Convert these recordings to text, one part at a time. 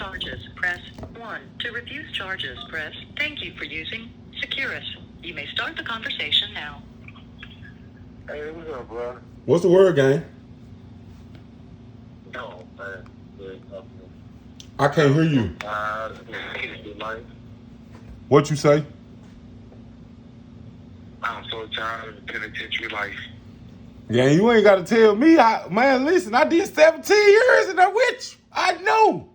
charges, press 1. To refuse charges, press. Thank you for using Securus. You may start the conversation now. Hey, what's up, bro? What's the word, gang? No, man. I can't hear you. What you say? I'm so tired of the penitentiary life. Yeah, you ain't got to tell me. Man, listen, I did 17 years and I'm with you. I know.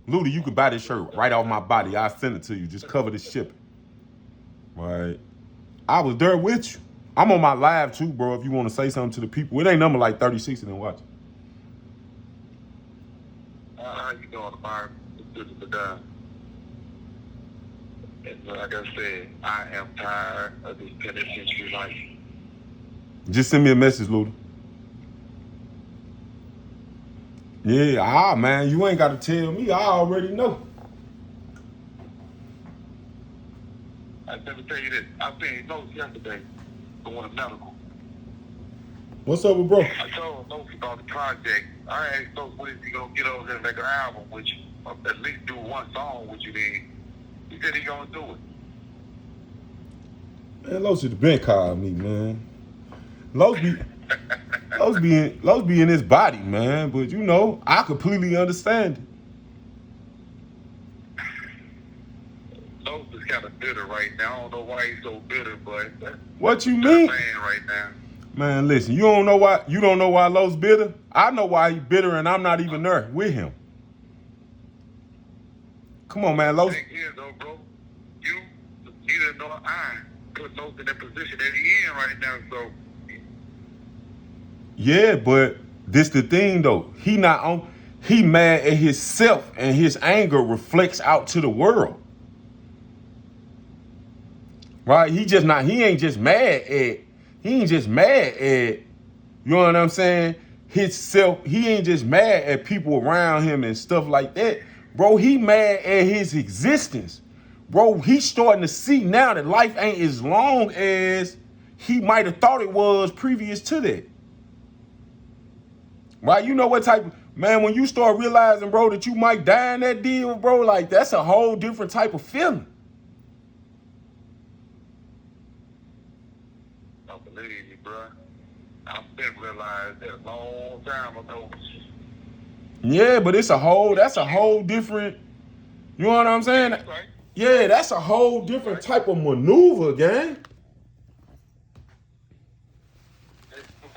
Luda, you can buy this shirt right off my body. I'll send it to you. Just cover the shipping. Right. I was there with you. I'm on my live too, bro, if you want to say something to the people. It ain't number like 36 and then watch. How you doing, Mark? It's Christopher Dunn. And like I said, I am tired of this penitentiary life. Just send me a message, Luda. Yeah, man, you ain't got to tell me. I already know. I never tell you this. I seen notes yesterday going to medical. What's up with bro? I told Notes about the project. I asked Notes when is he gonna get over there and make an album with you, or at least do one song with you. Then he said he gonna do it. Man, Los should have been calling me, man. Los be in his body, man. But you know, I completely understand it. Los is kind of bitter right now. I don't know why he's so bitter, but What you mean? Right now. Man, listen, you don't know why Los bitter? I know why he's bitter, and I'm not even there with him. Come on, man, Los. The thing is, though, bro, you neither nor I put Los in that position that he in right now. So yeah, but this the thing though. He mad at himself, and his anger reflects out to the world. Right? He ain't just mad at, you know what I'm saying? Himself, he ain't just mad at people around him and stuff like that. Bro, he mad at his existence. Bro, he's starting to see now that life ain't as long as he might have thought it was previous to that. Right? You know what type of, man, when you start realizing, bro, that you might die in that deal, bro, like that's a whole different type of feeling. I believe you, bro. I've been realized that a long time ago. Yeah, but that's a whole different, you know what I'm saying? That's right. Yeah, that's a whole different type of maneuver, gang.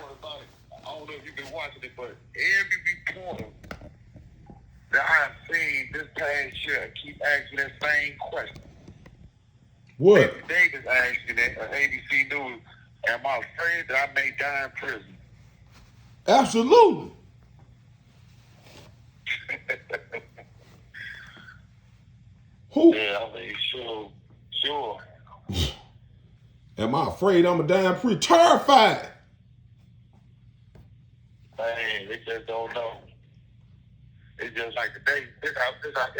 I don't know if you've been watching it, but every reporter that I've seen this past year keep asking that same question. What? Davis asking that on ABC News, am I afraid that I may die in prison? Absolutely. Who? Yeah, I mean, sure. Am I afraid I'm a damn pretty terrified? Man, they just don't know. It's just like today, this how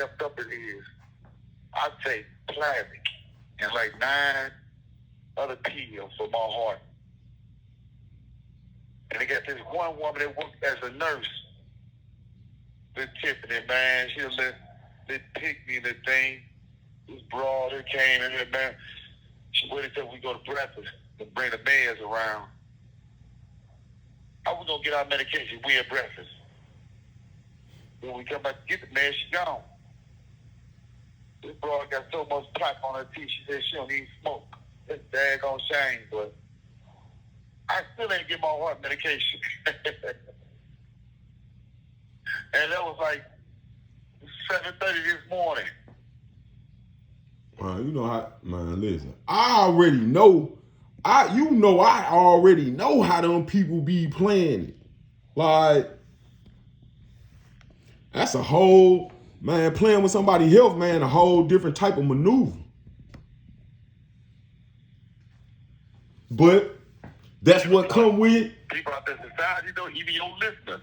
effed up it is. I take Plavix and like 9 other pills for my heart. And they got this one woman that worked as a nurse. This Tiffany, man, she let pick me the thing. This broad that came in here, man. She waited till we go to breakfast and bring the meds around. How we gonna get our medication? We at breakfast. When we come back to get the meds, she gone. This broad got so much plaque on her teeth, she said she don't even smoke. That's daggone shame, but I still ain't get my heart medication. And that was like 7:30 this morning. You know how, man, listen. I already know. I already know how them people be playing it. Like, that's a whole, man, playing with somebody's health, man, a whole different type of maneuver. But that's what come with. People out there in society, though, even your listeners,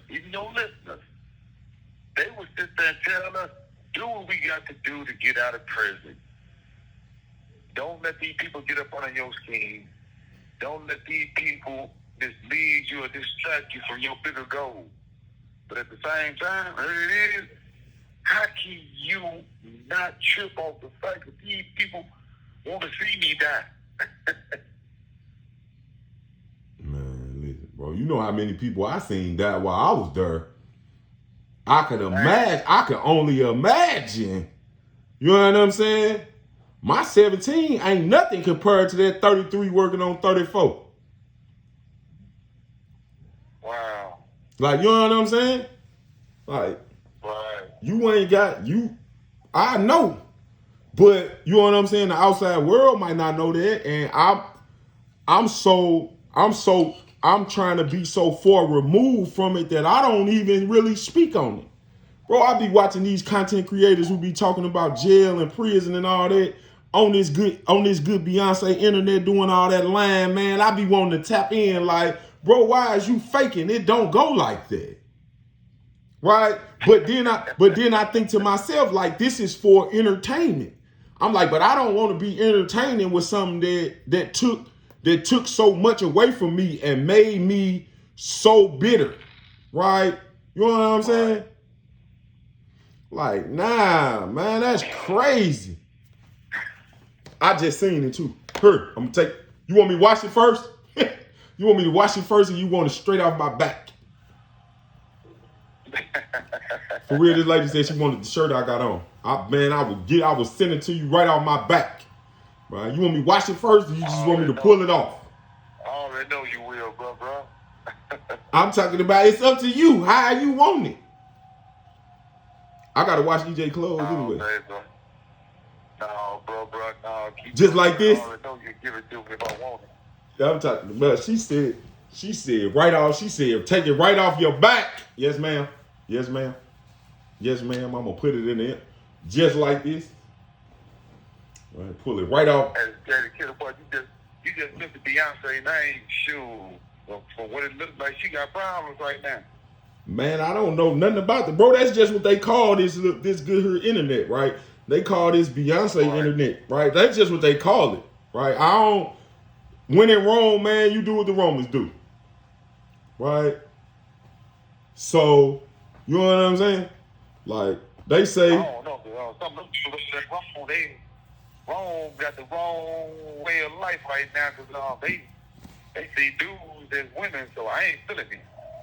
they would sit there and tell us, do what we got to do to get out of prison. Don't let these people get up on your scheme. Don't let these people mislead you or distract you from your bigger goal. But at the same time, here it is. How can you not trip off the fact that these people want to see me die? Man, listen, bro. You know how many people I seen die while I was there. I could imagine. I could only imagine. You know what I'm saying? My 17 ain't nothing compared to that 33 working on 34. Wow. Like, you know what I'm saying? Like, Right. you ain't got you. I know, but you know what I'm saying. The outside world might not know that, and I'm trying to be so far removed from it that I don't even really speak on it. Bro, I be watching these content creators who be talking about jail and prison and all that on this good Beyonce internet doing all that lying, man. I be wanting to tap in like, bro, why is you faking? It don't go like that. Right? But then I think to myself, like, this is for entertainment. I'm like, but I don't want to be entertaining with something that took so much away from me and made me so bitter. Right? You know what I'm saying? Like, nah, man, that's crazy. I just seen it too. Here, I'm gonna take. You want me to wash it first? You want me to wash it first, or you want it straight off my back? For real, this lady said she wanted the shirt I got on. I will send it to you right off my back. Right? You want me to wash it first, or you just want me to pull it off? I already know you will, bro. I'm talking about it's up to you. How you want it? I gotta wash EJ clothes anyway. Okay, bro. No, bro, no. Just like this? I already know you give it to me if I want it. Yeah, I'm talking about. She said right off. She said, take it right off your back. Yes, ma'am. Yes, ma'am. Yes, ma'am. I'm gonna put it in there, just like this. Right, pull it right off. As Kid Boy, you just missed the Beyonce name, shoot. For what it looks like, she got problems right now. Man, I don't know nothing about it, bro. That's just what they call this good here internet, right? They call this Beyonce internet, right? That's just what they call it, right? I don't. When in Rome, man, you do what the Romans do, right? So, you know what I'm saying? Like they say. I don't know, some of them people that Rome got the wrong way of life right now because they see dudes as women, so I ain't feeling it.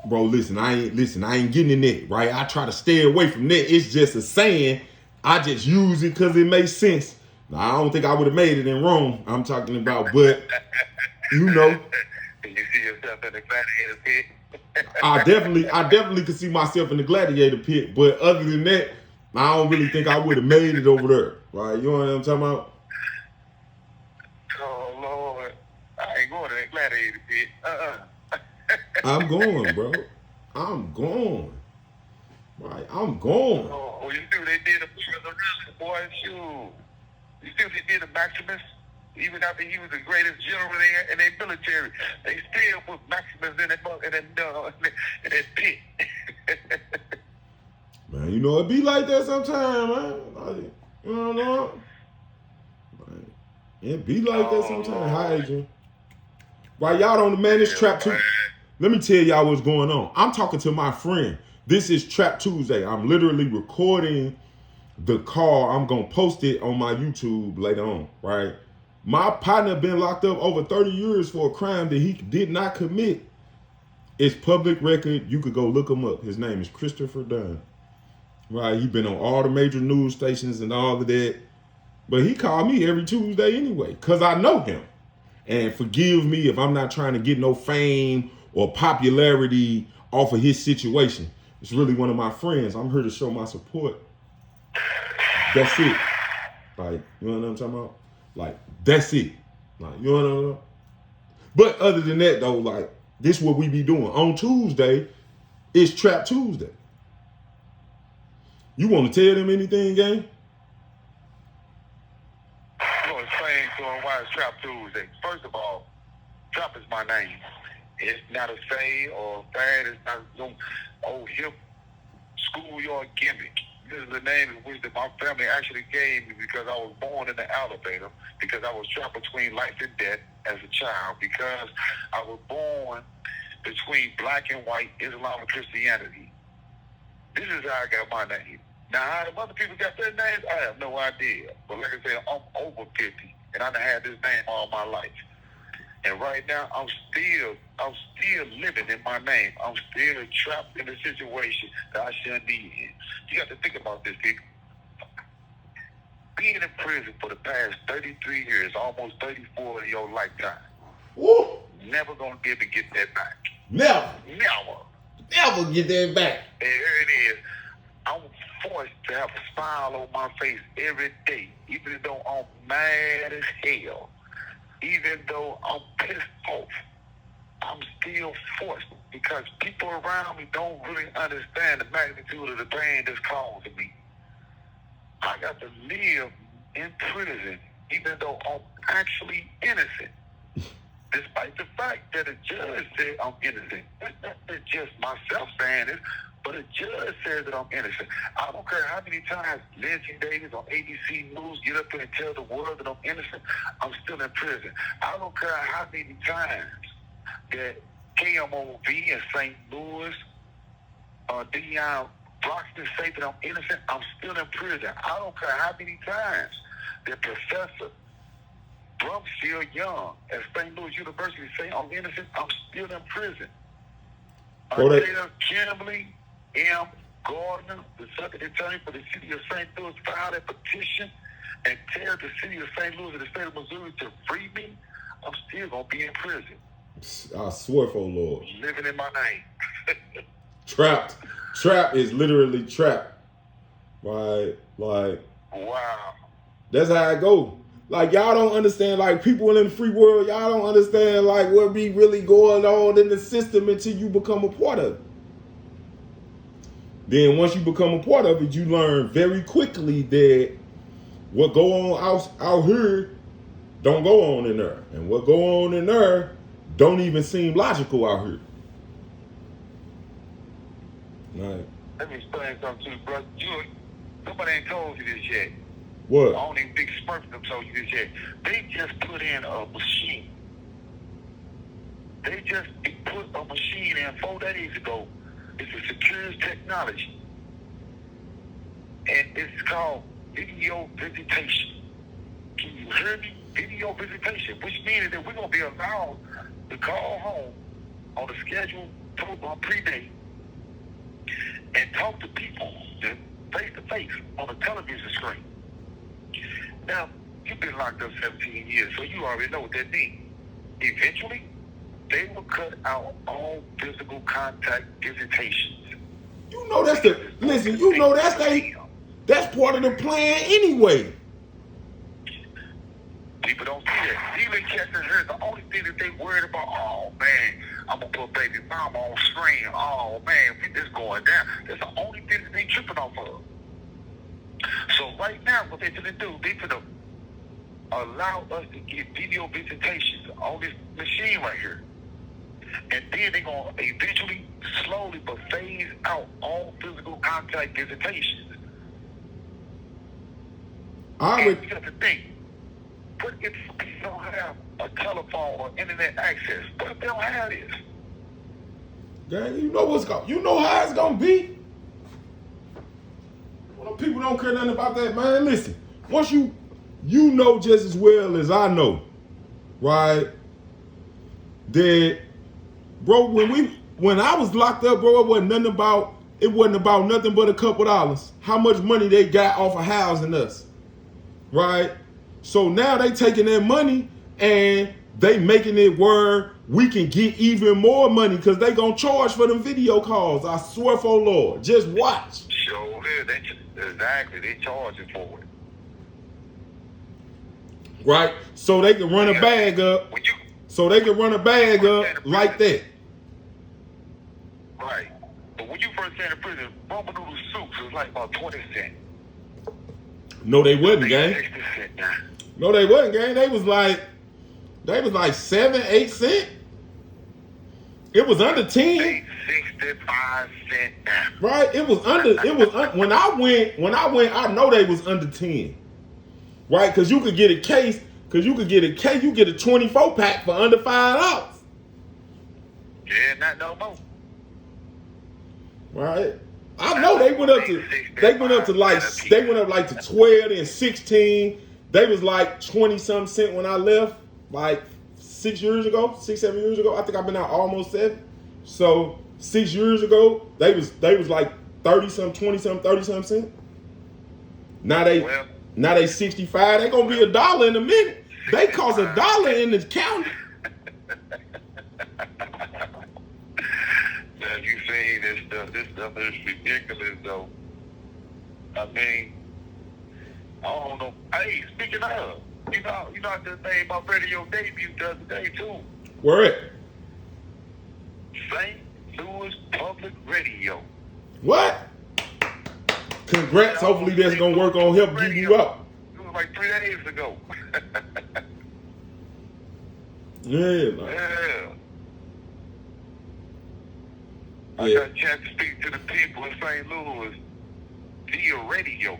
Bro, listen, I ain't getting in that, right? I try to stay away from that. It's just a saying. I just use it because it makes sense. Now, I don't think I would have made it in Rome. I'm talking about, but you know. Can you see yourself in the gladiator pit? I definitely could see myself in the gladiator pit, but other than that, I don't really think I would have made it over there. Right? You know what I'm talking about? Oh Lord. I ain't going to that gladiator pit. I'm going, bro. I'm going. Right, I'm going. Oh, you see what they did to the boy? Shoot. You see what they did to Maximus? Even after he was the greatest general in their military, they still put Maximus in that pit. Man, you know it be like that sometimes, man. Like, you know, like, it be like that sometimes. Hi, Adrian. Right, y'all don't man, it's Trap Tuesday. Let me tell y'all what's going on. I'm talking to my friend. This is Trap Tuesday. I'm literally recording the call. I'm gonna post it on my YouTube later on, right? My partner been locked up over 30 years for a crime that he did not commit. It's public record. You could go look him up. His name is Christopher Dunn. Right? He been on all the major news stations and all of that. But he called me every Tuesday anyway, because I know him. And forgive me if I'm not trying to get no fame or popularity off of his situation. It's really one of my friends. I'm here to show my support. That's it. Like, you know what I'm talking about? Like, that's it. Like, you know what I'm talking about? But other than that, though, like, this is what we be doing. On Tuesday, it's Trap Tuesday. You want to tell them anything, gang? I'm going to explain to them why it's Trap Tuesday. First of all, Trap is my name. It's not a say or fad. It's not some old hip schoolyard gimmick. This is the name in which my family actually gave me because I was born in the elevator, because I was trapped between life and death as a child, because I was born between black and white, Islam and Christianity. This is how I got my name. Now, how other people got their names, I have no idea. But like I said, I'm over 50, and I done had this name all my life. And right now, I'm still living in my name. I'm still trapped in a situation that I shouldn't be in. You got to think about this, people. Being in prison for the past 33 years, almost 34 of your lifetime, Woo. never gonna be able to get that back. Never get that back. And here it is. I'm forced to have a smile on my face every day, even though I'm mad as hell. Even though I'm pissed off, I'm still forced because people around me don't really understand the magnitude of the pain that's causing me. I got to live in prison even though I'm actually innocent. Despite the fact that a judge said I'm innocent. That's not just myself saying this, but a judge says that I'm innocent. I don't care how many times Lindsay Davis on ABC News get up there and tell the world that I'm innocent, I'm still in prison. I don't care how many times that KMOV in St. Louis, Deion Broxton say that I'm innocent, I'm still in prison. I don't care how many times that Professor Brumfield Young at St. Louis University say I'm innocent, I'm still in prison. Until Kimberly M. Gardner, the circuit attorney for the city of St. Louis, filed a petition and tell the city of St. Louis and the state of Missouri to free me, I'm still going to be in prison. I swear for Lord. Living in my name. Trapped. Trap is literally trapped. Right? Like, wow. That's how it go. Like, y'all don't understand, like, people in the free world, y'all don't understand, like, what be really going on in the system until you become a part of it. Then once you become a part of it, you learn very quickly that what go on out here don't go on in there. And what go on in there don't even seem logical out here. Right. Let me explain something to you, bro. Somebody ain't told you this yet. What? I don't even think Smurfdom told you this yet. They just put in a machine. They just put a machine in 4 days ago. It's a secure technology. And it's called video visitation. Can you hear me? Video visitation, which means that we're going to be allowed to call home on a scheduled pre-date and talk to people face-to-face on a television screen. Now, you've been locked up 17 years, so you already know what that means. Eventually, they will cut out all physical contact visitations. You know that's that's part of the plan anyway. People don't see that. Even cats and her, the only thing that they worried about, oh man, I'm gonna put baby mama on screen. Oh man, this going down. That's the only thing that they tripping off of. So right now, what they're gonna do, they're gonna allow us to get video visitations on this machine right here. And then they're going to eventually, slowly, but phase out all physical contact visitations. And you have to think, what if people don't have a telephone or internet access? What if they don't have this? Gang, you know how it's gonna be. Well, people don't care nothing about that, man. Listen, once you know just as well as I know, right? That, bro, when I was locked up, bro, it wasn't about nothing but a couple dollars. How much money they got off of housing us, right? So now they taking that money and they making it where we can get even more money because they gonna charge for them video calls. I swear for Lord, just watch. Sure is. Exactly, they charging for it. Right, so they can run a bag up. Like that. Right. But when you first came to prison, Roman noodle soups was like about 20 cents. No, they wasn't, gang. No, they wasn't, gang. They was like 7, 8 cents. It was under 10. 65 cents now. Right? When I went, I know they was under 10. Right? Because you could get a case. You get a 24 pack for under $5. Yeah, not no more. Right? I know they went up to like 12 and 16. They was like 20 something cent when I left, like 6 years ago, 6-7 years ago. I think I've been out almost 7. So 6 years ago, they was like 30 something, 20 something, 30 something cent. Now they 65. They gonna be $1 in a minute. They cost $1 in the county. Now you saying this stuff is ridiculous though. I mean, I don't know. Hey, speaking of, you know I just made my radio debut the other day too. Where at? St. Louis Public Radio. What? Congrats. Hopefully that's gonna work on help give you up. It was like 3 days ago. Yeah, man. Yeah. I got a chance to speak to the people in St. Louis via radio.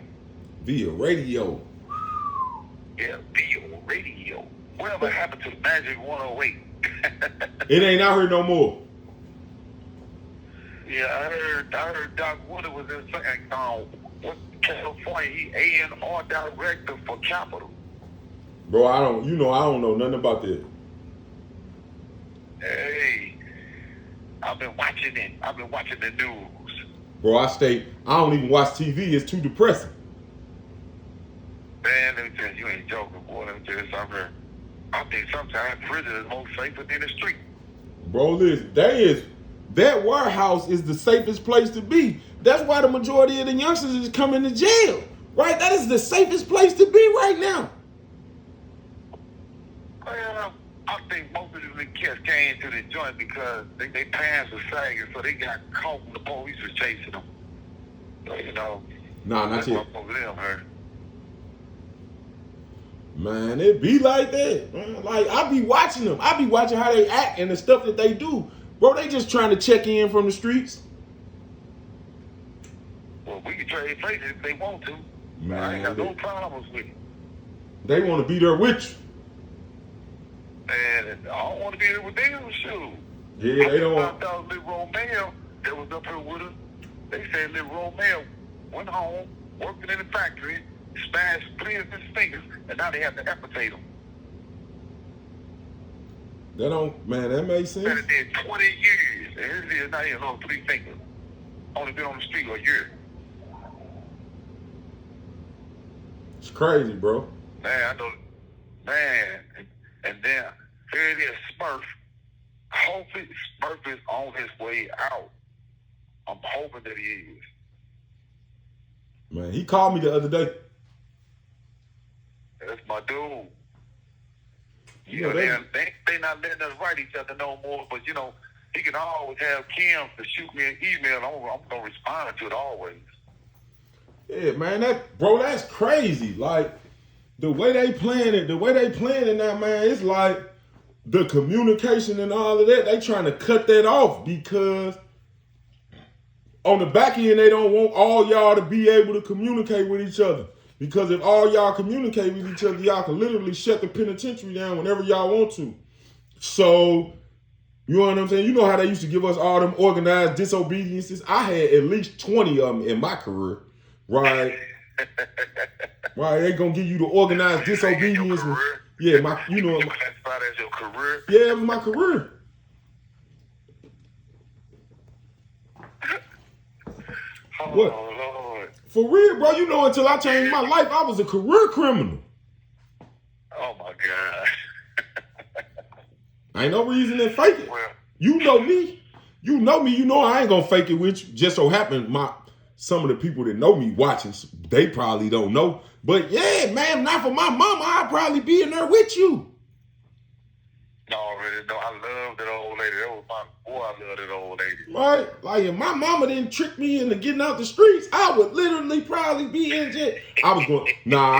Via radio. Yeah, via radio. Whatever happened to Magic 108? It ain't out here no more. Yeah, I heard Doc Woodard was in California. He A&R director for Capital. Bro, I don't know nothing about that. Hey, I've been watching it. I've been watching the news. Bro, I don't even watch TV. It's too depressing. Man, let me tell you ain't joking, boy. Let me tell you something. I think sometimes prison is more safer than the street. Bro, listen, that warehouse is the safest place to be. That's why the majority of the youngsters is coming to jail. Right? That is the safest place to be right now. Well, I think most of these cats came to the joint because they pants were sagging, so they got caught when the police was chasing them. So, you know. Nah, not yet. Over them, man. Man, it be like that. Man. Like, I be watching them. I be watching how they act and the stuff that they do. Bro, they just trying to check in from the streets. Well, we can trade places if they want to. Man, I ain't got no problems with it. They want to be there with you. And I don't want to be there with them, shoot. Yeah, they don't. I thought Lil Romeo that was up here with us. They said Lil Romeo went home, working in the factory, smashed 3 of his fingers, and now they have to amputate him. That makes sense. And it did 20 years, and his is not even on 3 fingers. Only been on the street a year. It's crazy, bro. Man, I know. Man, and then here it is, Smurf. Hopefully Smurf is on his way out. I'm hoping that he is. Man, he called me the other day. That's my dude. Yeah, they not letting us write each other no more, but you know, he can always have Kim to shoot me an email. I'm gonna respond to it always. Yeah, man, that's crazy. Like the way they playing it now, man, it's like the communication and all of that, they trying to cut that off because on the back end, they don't want all y'all to be able to communicate with each other. Because if all y'all communicate with each other, y'all can literally shut the penitentiary down whenever y'all want to. So, you know what I'm saying? You know how they used to give us all them organized disobediences? I had at least 20 of them in my career, right? Right, they gonna give you the organized disobedience. Yeah, You classify that as your career? Yeah, it was my career. Oh, What? Lord. For real, bro. You know, until I changed my life, I was a career criminal. Oh, my God. Ain't no reason to fake it. Well, You know me. You know I ain't gonna fake it with you. Just so happened some of the people that know me watching, they probably don't know. But yeah, man, not for my mama, I'd probably be in there with you. no, already know. I love that old lady. That was my boy. I love that old lady. Right? Like if my mama didn't trick me into getting out the streets, I would literally probably be in jail. I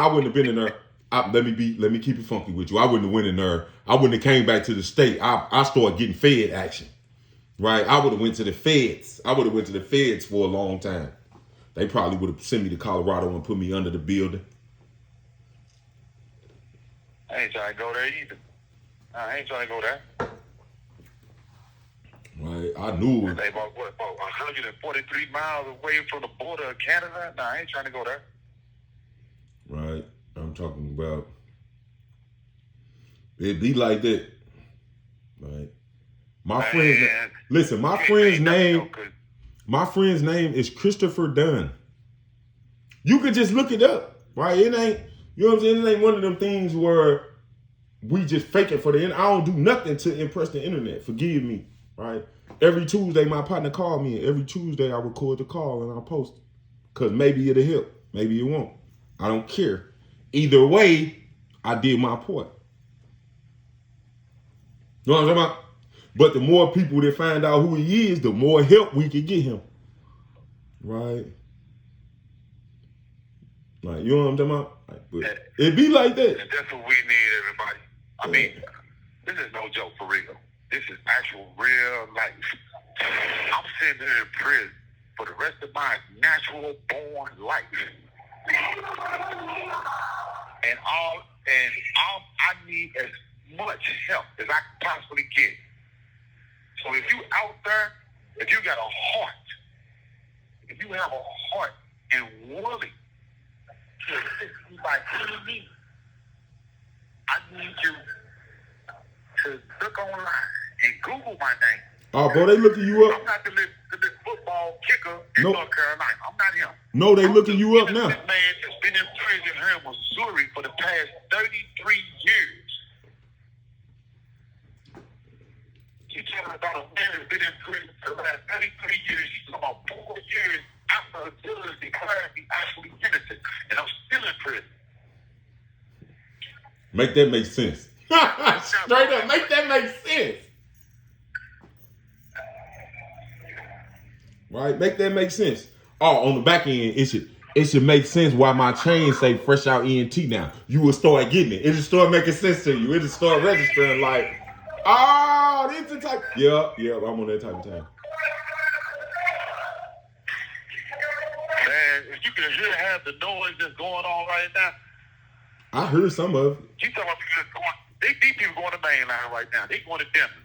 wouldn't have been in there. Let me keep it funky with you. I wouldn't have went in there. I wouldn't have came back to the state. I started getting fed action. Right? I would have went to the feds. I would have went to the feds for a long time. They probably would have sent me to Colorado and put me under the building. I ain't trying to go there either. I ain't trying to go there. Right, I knew it. They about 143 miles away from the border of Canada. Nah, I ain't trying to go there. Right, I'm talking about. It be like that. Right. My friend's listen. My friend's name is Christopher Dunn. You could just look it up, right? It ain't, you know what I'm saying? It ain't one of them things where we just fake it for the end. I don't do nothing to impress the internet. Forgive me, right? Every Tuesday, my partner called me, and every Tuesday I record the call and I post it. Because maybe it'll help. Maybe it won't. I don't care. Either way, I did my part. You know what I'm talking about? But the more people that find out who he is, the more help we can get him. Right? Like, you know what I'm talking about? Like, but it be like that. And that's what we need, everybody. I mean, this is no joke for real. This is actual real life. I'm sitting here in prison for the rest of my natural born life. And I need as much help as I can possibly get. So if you out there, if you got a heart, if you have a heart and willing to assist me by any means, I need you to look online and Google my name. Oh, bro, they looking you up. I'm not the football kicker in North Carolina. I'm not him. No, they looking you up now. This man has been in prison here in Missouri for the past 33 years. You talking about a man who's been in prison for the last 33 years. He's talking about 4 years after a judge declared me actually innocent. And I'm still in prison. Make that make sense. Straight up, make that make sense. Right? Make that make sense. Oh, on the back end, it should make sense why my chain say fresh out ENT now. You will start getting it. It'll start making sense to you. It'll start registering like, oh, this is the type. Yeah, I'm on that type of time. Man, if you can hear half the noise that's going on right now. I heard some of it. You talking about people going, these people going to mainline right now. They going to Denver.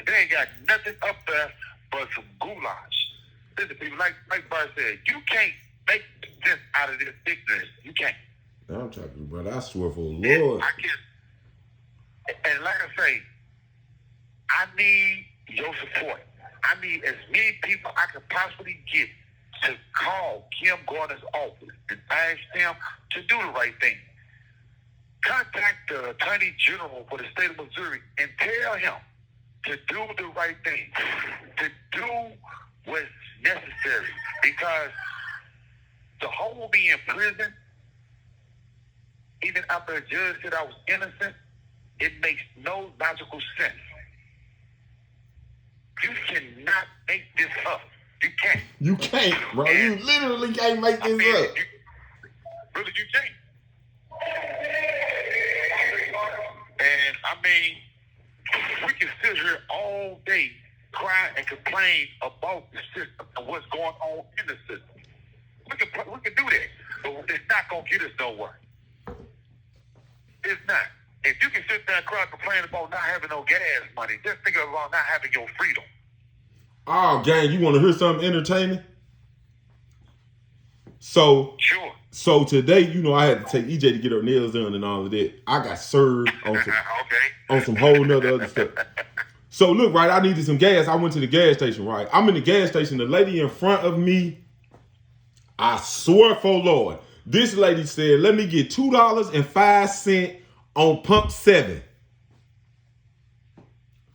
They ain't got nothing up there but some goulash. Listen, people, like Bart said, you can't make sense out of this ignorance. You can't. I'm talking, brother. I swear for the Lord. I can't. And like I say, I need your support. I need as many people I can possibly get to call Kim Gardner's office and ask them to do the right thing. Contact the Attorney General for the state of Missouri and tell him to do the right thing, to do what's necessary. Because to hold me in prison, even after a judge said I was innocent, it makes no logical sense. You cannot make this up. You can't. You can't, bro. And you literally can't make this up. Really, you can't. And I mean, we can sit here all day cry and complain about the system and what's going on in the system. We can do that, but it's not gonna get us nowhere. It's not. If you can sit there and cry and complain about not having no gas money, just think about not having your freedom. Oh, gang, you want to hear something entertaining? So, sure. So today, you know, I had to take EJ to get her nails done and all of that. I got served on some, on some whole nother other stuff. So look, right, I needed some gas. I went to the gas station, right? I'm in the gas station. The lady in front of me, I swear for Lord, this lady said, let me get $2.05 on pump 7.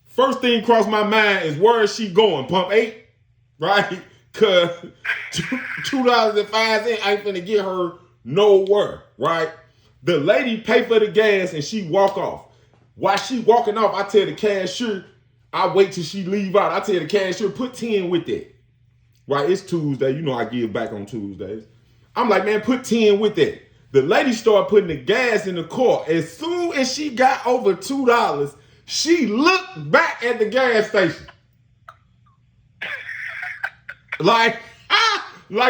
First thing crossed my mind is, where is she going? Pump 8? Right? Because $2.05 ain't finna get her nowhere, right? The lady pay for the gas and she walk off. While she walking off, I tell the cashier, I wait till she leave out. I tell the cashier, put 10 with that. Right, it's Tuesday. You know I give back on Tuesdays. I'm like, man, put 10 with that. The lady started putting the gas in the car. As soon as she got over $2, she looked back at the gas station. Like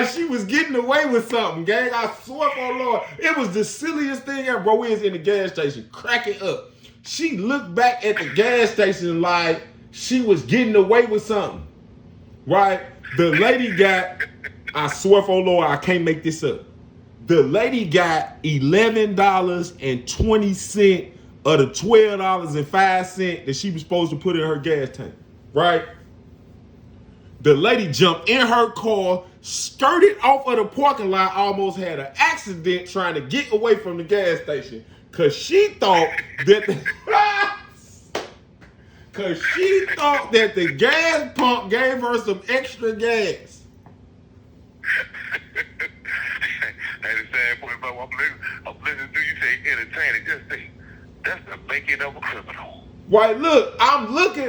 she was getting away with something, gang. I swear for Lord. It was the silliest thing ever. Bro, we was in the gas station, cracking up. She looked back at the gas station like, she was getting away with something, right? The lady got, I swear for Lord, I can't make this up. The lady got $11.20 of the $12.05 that she was supposed to put in her gas tank, right? The lady jumped in her car, skirted off of the parking lot, almost had an accident trying to get away from the gas station because she thought that the gas pump gave her some extra gas. And the sad part about I'm listening to you say entertaining. Just think, that's the making of a criminal. Right, look,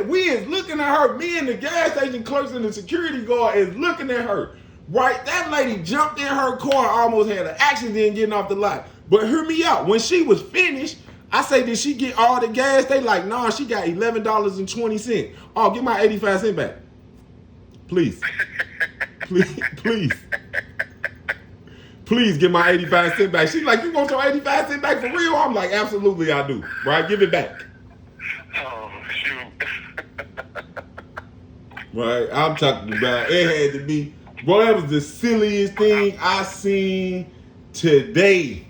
we is looking at her. Me and the gas station clerks and the security guard is looking at her. Right, that lady jumped in her car, almost had an accident getting off the lot. But hear me out. When she was finished, I say, did she get all the gas? They like, nah, she got $11.20. Oh, get my 85 cents back. Please. Please. Please get my 85 cents back. She's like, you want your 85 cents back for real? I'm like, absolutely I do. Right, give it back. Oh, shoot. Right, I'm talking about, it had to be, bro, that was the silliest thing I seen today.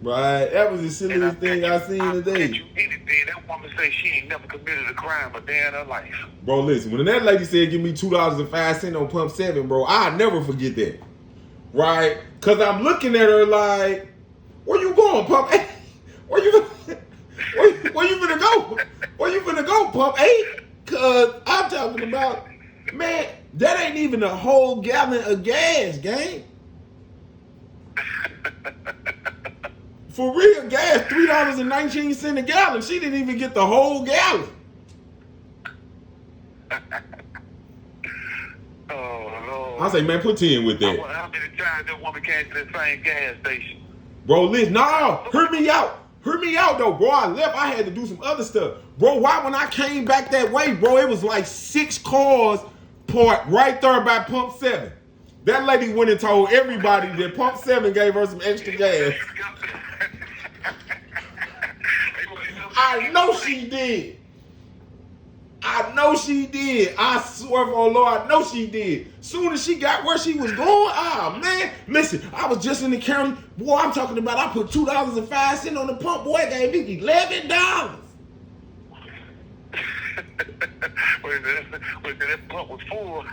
Right, that was the silliest thing I seen today. You anything, that woman say she ain't never committed a crime a day in her life. Bro, listen, when that lady said give me $2.05 on pump 7, bro, I'll never forget that. Right? Because I'm looking at her like, where you going, pump 8? Where you finna go? Where you finna go, pump 8? Because I'm talking about, man, that ain't even a whole gallon of gas, gang. For real, gas, $3.19 a gallon. She didn't even get the whole gallon. Oh, Lord. I say, man, put 10 with that. I wonder how many times that woman came to the same gas station. Bro, listen, no, hear me out. Hear me out, though, bro. I left. I had to do some other stuff. Bro, why when I came back that way, bro, it was like 6 cars parked right there by Pump 7. That lady went and told everybody that Pump 7 gave her some extra gas. I know she did. I know she did. I swear for Lord, I know she did. Soon as she got where she was going, man. Listen, I was just in the county. Boy, I'm talking about I put $2.05 on the pump. Boy, it gave me $11. Wait, that pump was full.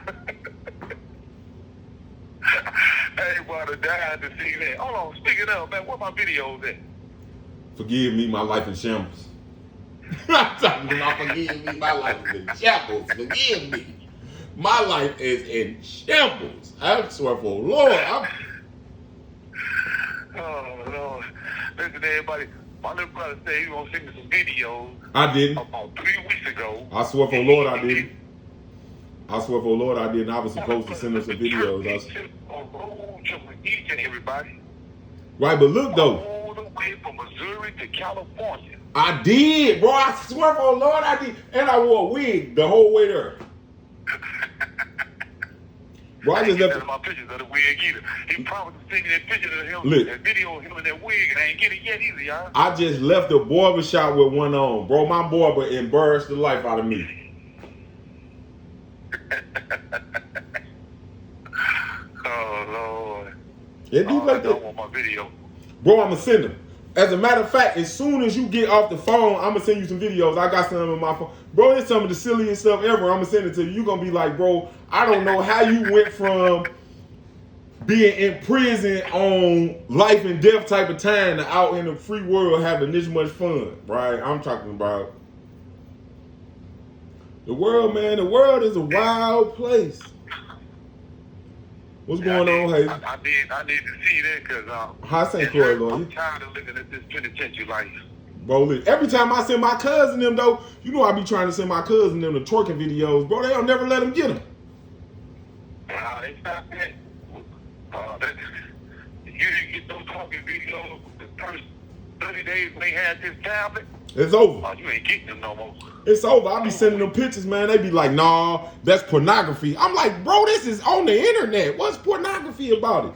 I ain't want to die to see that. Hold on, speaking of, man, where my videos at? Forgive me, my life in shambles. I'm talking about forgive me, my life is in shambles. Forgive me. My life is in shambles. I swear for Lord. Oh, Lord. Listen, everybody. My little brother said he was going to send me some videos. I didn't. About 3 weeks ago. I swear for Lord I didn't. I swear for Lord I didn't. I was supposed to send him some videos. Each and everybody. Right, but look though. All the way from Missouri to California. I did, bro. I swear for Lord I did. And I wore a wig the whole way there. Bro, I just left my pictures of the wig either. He probably sent me that picture of him, look, that video of him in that wig, and I ain't get it yet either, y'all. I just left the barbershop with one on. Bro, my barber embarrassed the life out of me. Oh, Lord. It be like I that. want my video. Bro, I'm going to send them. As a matter of fact, as soon as you get off the phone, I'm going to send you some videos. I got some on my phone. Bro, it's some of the silliest stuff ever. I'm going to send it to you. You're going to be like, bro, I don't know how you went from being in prison on life and death type of time to out in the free world having this much fun, right? I'm talking about the world, man. The world is a wild place. What's going on, Hayes? I need to see that because How St. Croix going? I'm tired of living in this penitentiary life. Bro, every time I send my cousin them, though, you know I be trying to send my cousin them the twerking videos. Bro, they don't never let them get them. They stopped that. You didn't get those talking videos the first 30 days when they had this tablet. It's over. You ain't getting them no more. It's over. I be sending them pictures, man. They be like, nah, that's pornography. I'm like, bro, this is on the internet. What's pornography about it?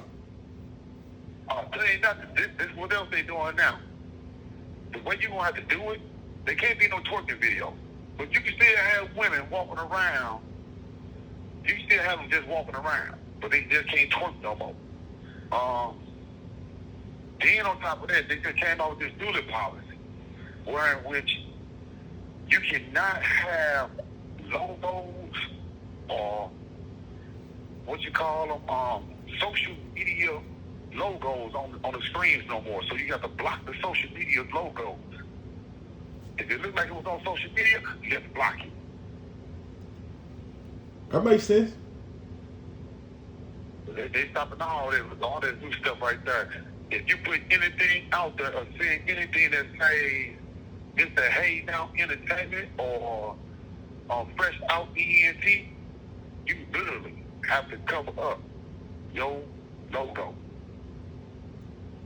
Tell you nothing. This is what else they doing now. The way you gonna have to do it, there can't be no twerking video. But you can still have women walking around. You can still have them just walking around, but they just can't twerk no more. Then on top of that, they just came out with this duty policy, where in which you cannot have logos or what you call them, social media logos on the screens no more. So you have to block the social media logos. If it looked like it was on social media, you have to block it. That makes sense. They stopping all that new stuff right there. If you put anything out there or saying anything that says it's the Hey Now Entertainment or Fresh Out ENT, you literally have to cover up your logo.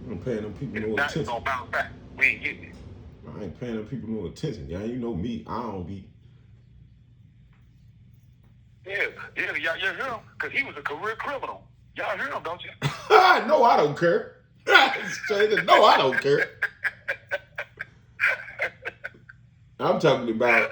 I'm paying them people If no not, it's attention. gonna bounce back. We ain't getting it. I ain't paying them people no attention. Yeah, you know me. I don't be. Yeah, y'all hear him? Because he was a career criminal. Y'all hear him, don't you? No, I don't care. No, I don't care. I'm talking about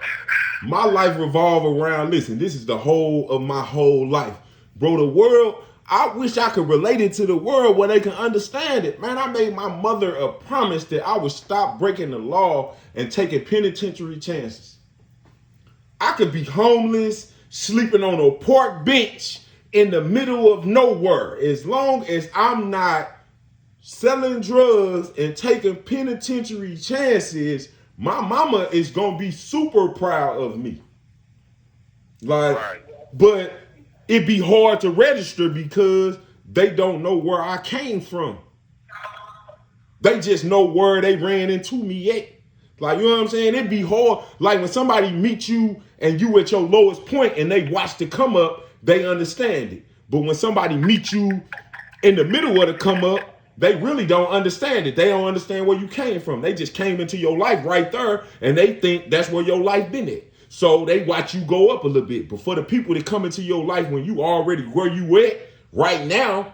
my life revolve around, listen, this is the whole of my whole life. Bro, the world, I wish I could relate it to the world where they can understand it. Man, I made my mother a promise that I would stop breaking the law and taking penitentiary chances. I could be homeless, sleeping on a park bench in the middle of nowhere. As long as I'm not selling drugs and taking penitentiary chances, my mama is going to be super proud of me. Like, Right. but it be hard to register because they don't know where I came from. They just know where they ran into me at. Like, you know what I'm saying? It'd be hard. Like when somebody meets you and you at your lowest point and they watch the come up, they understand it. But when somebody meets you in the middle of the come up, they really don't understand it. They don't understand where you came from. They just came into your life right there and they think that's where your life been at. So they watch you go up a little bit. But for the people that come into your life when you already where you at right now,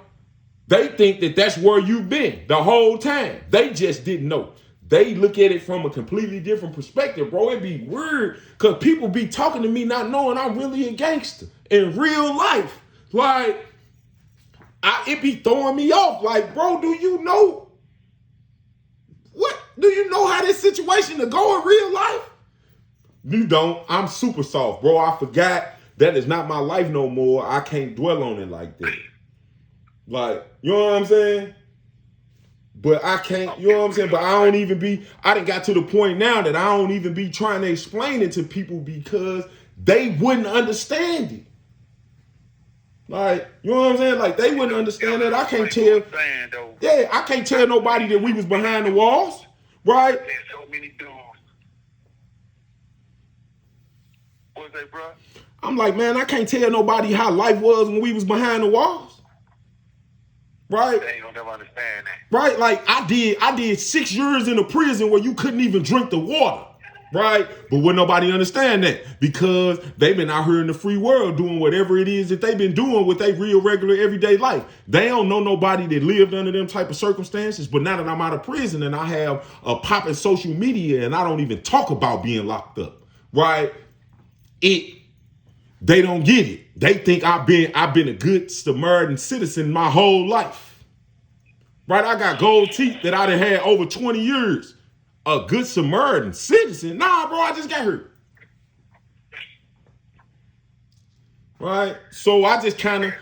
they think that that's where you've been the whole time. They just didn't know. They look at it from a completely different perspective, bro. It'd be weird because people be talking to me not knowing I'm really a gangster in real life. Like, it be throwing me off. Like, bro, do you know what? Do you know how this situation to go in real life? You don't. I'm super soft, bro. I forgot that is not my life no more. I can't dwell on it like that. Like, you know what I'm saying? But I can't, you know what I'm saying? But I done got to the point now that I don't even be trying to explain it to people because they wouldn't understand it. Like, you know what I'm saying? Like, they wouldn't understand it. I can't tell. Yeah, I can't tell nobody that we was behind the walls, right? There's so many dudes. What's that, bro? I'm like, man, I can't tell nobody how life was when we was behind the walls. Right? They ain't gonna never understand that. Right? Like I did 6 years in a prison where you couldn't even drink the water. Right? But would nobody understand that? Because they've been out here in the free world doing whatever it is that they've been doing with their real regular everyday life. They don't know nobody that lived under them type of circumstances. But now that I'm out of prison and I have a popping social media and I don't even talk about being locked up. Right? They don't get it. They think I've been a good Samaritan citizen my whole life. Right? I got gold teeth that I done had over 20 years. A good Samaritan citizen? Nah, bro, I just got hurt. Right? So I just kind of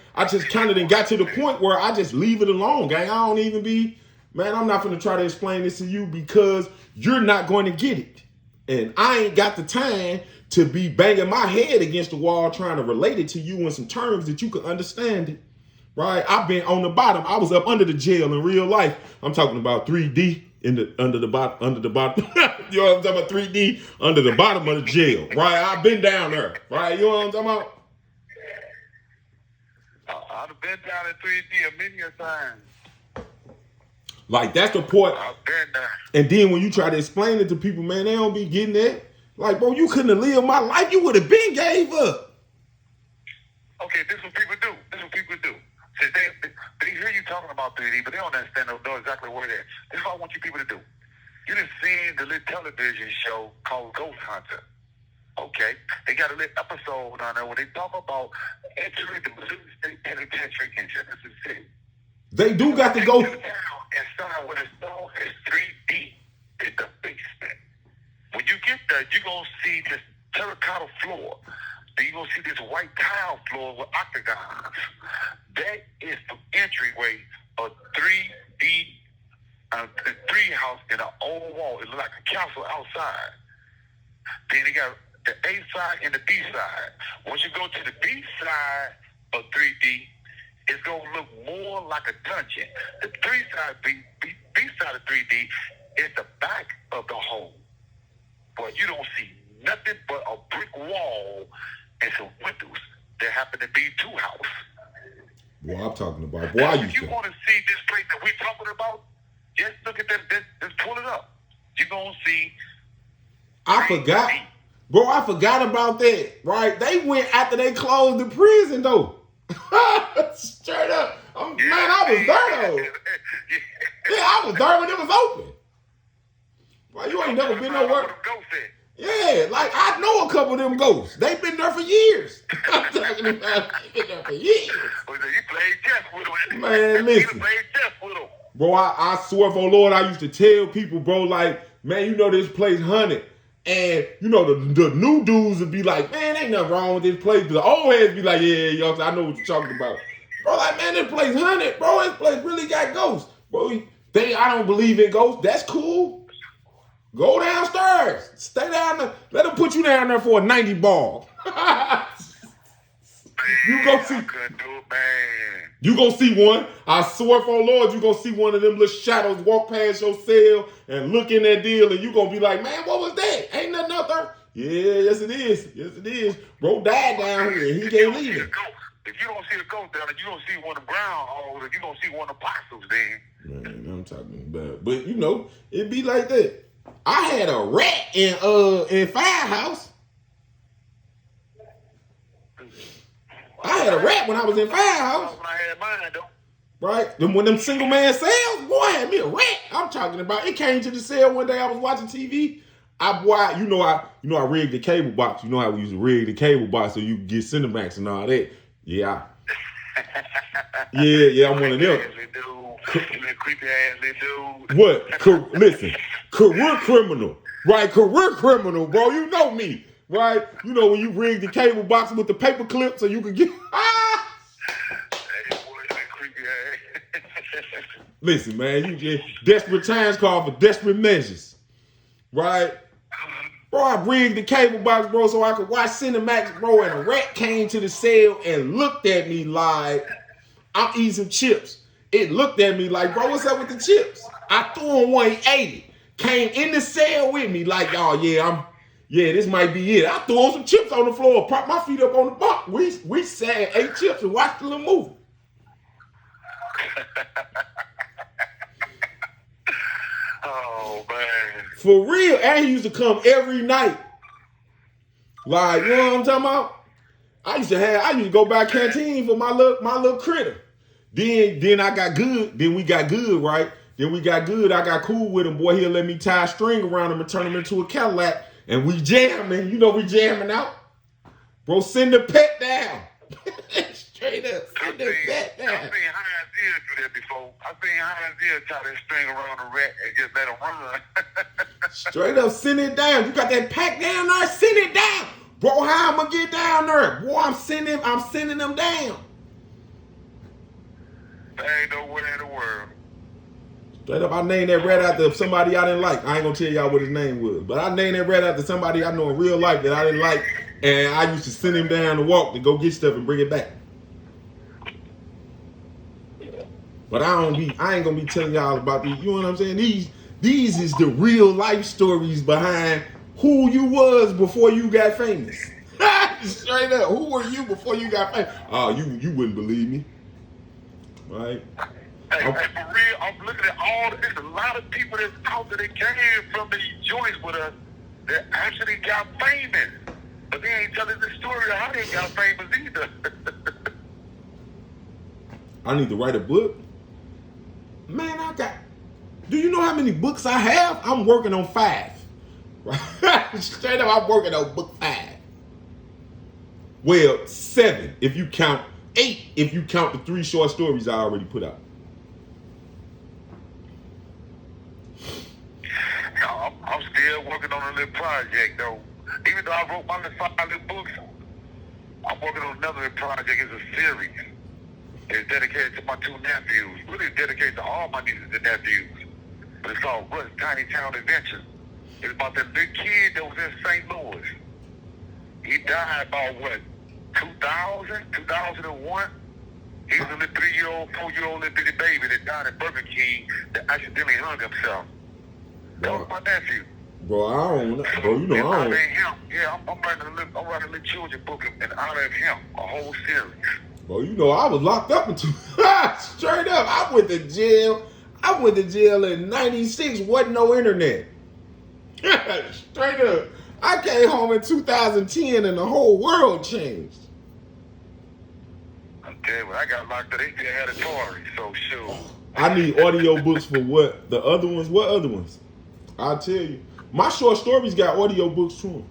then got to the point where I just leave it alone, gang. I don't even be, man, I'm not going to try to explain this to you because you're not going to get it. And I ain't got the time to be banging my head against the wall trying to relate it to you in some terms that you can understand it, right? I've been on the bottom. I was up under the jail in real life. I'm talking about 3D under the bottom. You know what I'm talking about? 3D under the bottom of the jail, right? I've been down there, right? You know what I'm talking about? I've been down in 3D a million times. Like, that's the point. I've been there. And then when you try to explain it to people, man, they don't be getting that. Like, bro, you couldn't have lived my life. You would have been gave up. Okay, this is what people do. See, they hear you talking about 3D, but they don't understand, know exactly where they're at. This is what I want you people to do. You done seen the little television show called Ghost Hunter. Okay, they got a little episode on there where they talk about entering the Missouri State Penitentiary in Jefferson City. They do got to go. And start with a stone is 3 deep in the basement. When you get there, you're going to see this terracotta floor. Then you're going to see this white tile floor with octagons. That is the entryway of 3D, three house in an old wall. It looks like a castle outside. Then they got the A side and the B side. Once you go to the B side of 3D, it's going to look more like a dungeon. The B side of 3D is the back of the home. But you don't see nothing but a brick wall and some windows that happen to be 2 houses. Boy, I'm talking about. Boy, If you want to see this place that we're talking about, just look at that. Just pull it up. You're going to see. I forgot. Bro, I forgot about that, right? They went after they closed the prison, though. Straight up. Man, I was there, though. Yeah, I was there when it was open. Well, you ain't never been nowhere. Yeah, like, I know a couple of them ghosts. They've been there for years. I'm talking about they've been there for years. You played chess with them. Man, listen. You played chess with them. Bro, I swear for Lord, I used to tell people, bro, like, man, you know this place haunted. And, you know, the new dudes would be like, man, ain't nothing wrong with this place. The old heads be like, yeah, young, I know what you're talking about. Bro, like, man, this place haunted. Bro, this place really got ghosts. Bro, I don't believe in ghosts. That's cool. Go downstairs. Stay down there. Let them put you down there for a 90 ball. You go see. I couldn't do it, man. You gonna see one. I swear for Lord, you gonna see one of them little shadows walk past your cell and look in that deal, and you gonna be like, man, what was that? Ain't nothing out there. Yeah, yes it is. Yes it is. Bro died down here. He can't leave it. If you don't see the ghost down there, you don't see one of brown holes, you gonna see one of apostles then. Man, I'm talking about. But you know, it be like that. I had a rat in Firehouse. I had a rat when I was in Firehouse. When I had mine, though. Right? Then when them single man cells, boy, I had me a rat. I'm talking about. It came to the cell one day. I was watching TV. I rigged the cable box. You know how we used to rig the cable box so you could get Cinemax and all that. Yeah. Yeah, I'm one of them. Creepy ass little dude. What? Listen, career criminal, right? Career criminal, bro. You know me, right? You know when you rig the cable box with the paper clip so you can get. Listen, man, you just desperate times call for desperate measures, right? Bro, I rigged the cable box, bro, so I could watch Cinemax, bro, and a rat came to the cell and looked at me like I'm eating some chips. It looked at me like, bro, what's up with the chips? I threw him 180. Came in the cell with me like, oh, yeah, this might be it. I threw him some chips on the floor, propped my feet up on the bunk. We sat, ate chips, and watched the little movie. Oh, man. For real. And he used to come every night. Like, you know what I'm talking about? I used to go by canteen for my little critter. Then I got good. Then we got good, right? Then we got good. I got cool with him. Boy, he'll let me tie a string around him and turn him into a Cadillac. And we jamming. You know we jamming out. Bro, send the pet down. Straight up. Send the pet down. I've seen Hines Ear do that before. I've seen Hines Ear tie that string around the rat and just let him run. Straight up, send it down. You got that pack down there? Send it down. Bro, how I'm gonna get down there? Boy, I'm sending them down. There ain't nowhere in the world. Straight up, I named that rat after somebody I didn't like. I ain't gonna tell y'all what his name was, but I named that rat after somebody I know in real life that I didn't like, and I used to send him down to walk to go get stuff and bring it back. But I ain't gonna be telling y'all about these. You know what I'm saying? These is the real life stories behind who you was before you got famous. Straight up, who were you before you got famous? Oh, you wouldn't believe me, right? Hey, for real, I'm looking at there's a lot of people that's out there that came from these joints with us that actually got famous. But they ain't telling the story of how they got famous either. I need to write a book. Man, do you know how many books I have? I'm working on 5. Straight up, I'm working on book 5. Well, 7 if you count, 8 if you count the 3 short stories I already put out. No, I'm still working on a little project though. Even though I wrote my little 5 little books, I'm working on another little project. It's a series. It's dedicated to my 2 nephews. Really dedicated to all my nieces and nephews. But it's called Russ Tiny Town Adventure. It's about that big kid that was in St. Louis. He died about, 2001? He was a little 3-year-old, 4-year-old little bitty baby that died at Burger King that accidentally hung himself. That was my nephew. Bro, I don't know. Bro, you know I don't. Him. Yeah, I'm writing a little children's book in honor of him, a whole series. Bro, you know I was locked up until straight up. I went to jail. I went to jail in '96. Wasn't no internet. Straight up. I came home in 2010 and the whole world changed. I'm telling you, I got locked up. They still had a Tory, so sure. I need audio books for what? The other ones? What other ones? I'll tell you. My short stories got audio books to them.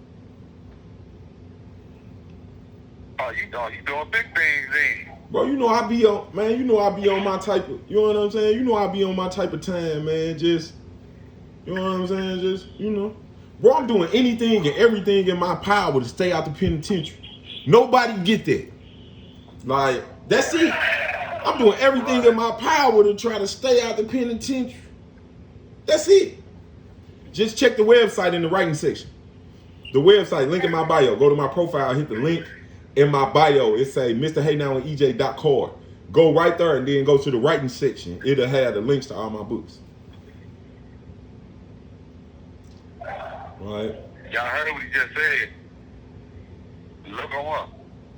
Oh, you doing big things, ain't you? Bro, you know I be on, man, you know I be on my type of, you know what I'm saying? You know I be on my type of time, man. Just, you know what I'm saying? Just, you know. Bro, I'm doing anything and everything in my power to stay out the penitentiary. Nobody get that. Like, that's it. I'm doing everything in my power to try to stay out the penitentiary. That's it. Just check the website in the writing section. The website, link in my bio. Go to my profile, hit the link in my bio. It say MrHeyNowandEJ.card. Go right there and then go to the writing section. It'll have the links to all my books. Right. Y'all heard what he just said. Look him up.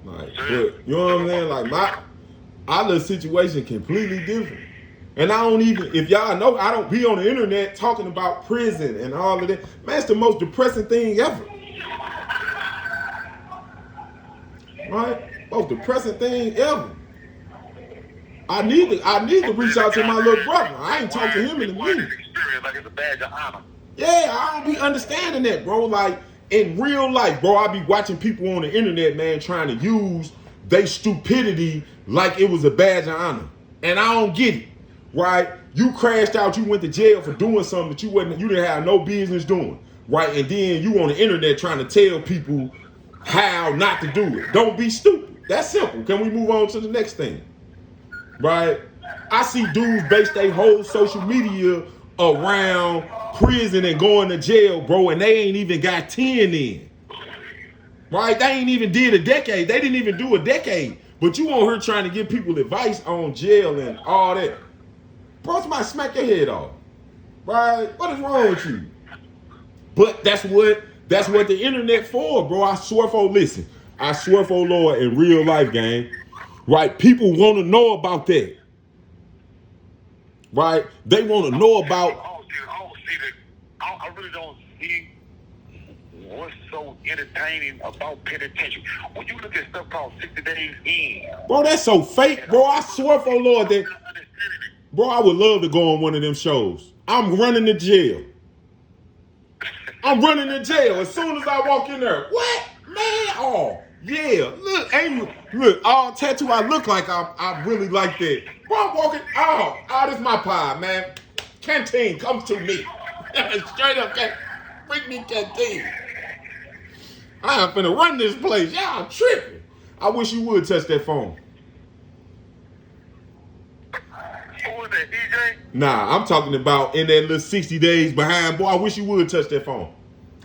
Like, but, you know what I'm saying? Like our little situation completely different. And I don't even, if y'all know, I don't be on the internet talking about prison and all of that. Man, it's the most depressing thing ever. Right? Most depressing thing ever. I need to reach out to my little brother. I ain't talked to him in a minute. Like it's a badge of honor. Yeah, I don't be understanding that, bro. Like, in real life, bro, I be watching people on the internet, man, trying to use their stupidity like it was a badge of honor. And I don't get it, right? You crashed out, you went to jail for doing something that you didn't have no business doing, right? And then you on the internet trying to tell people how not to do it. Don't be stupid. That's simple. Can we move on to the next thing? Right? I see dudes base their whole social media around prison and going to jail, bro, and they ain't even got 10 in. Right? They ain't even did a decade. They didn't even do a decade. But you on here trying to give people advice on jail and all that. Bro, somebody smack your head off. Right? What is wrong with you? But that's what the internet for, bro. I swear for, listen, I swear for Lord, in real life, gang, right? People want to know about that. Right? They want to know about. I really don't see what's so entertaining about penitentiary. When you look at stuff called 60 Days In. Bro, that's so fake, bro. I swear for Lord that. Bro, I would love to go on one of them shows. I'm running to jail. I'm running to jail as soon as I walk in there. What? Man, oh, yeah. Look, look, all tattoo I look like I really like that. Bro, I'm walking, this my pie, man. Canteen, come to me. Straight up, bring me canteen. I am finna run this place. Y'all tripping. I wish you would touch that phone. Who was that, DJ? Nah, I'm talking about in that little 60 days behind. Boy, I wish you would touch that phone.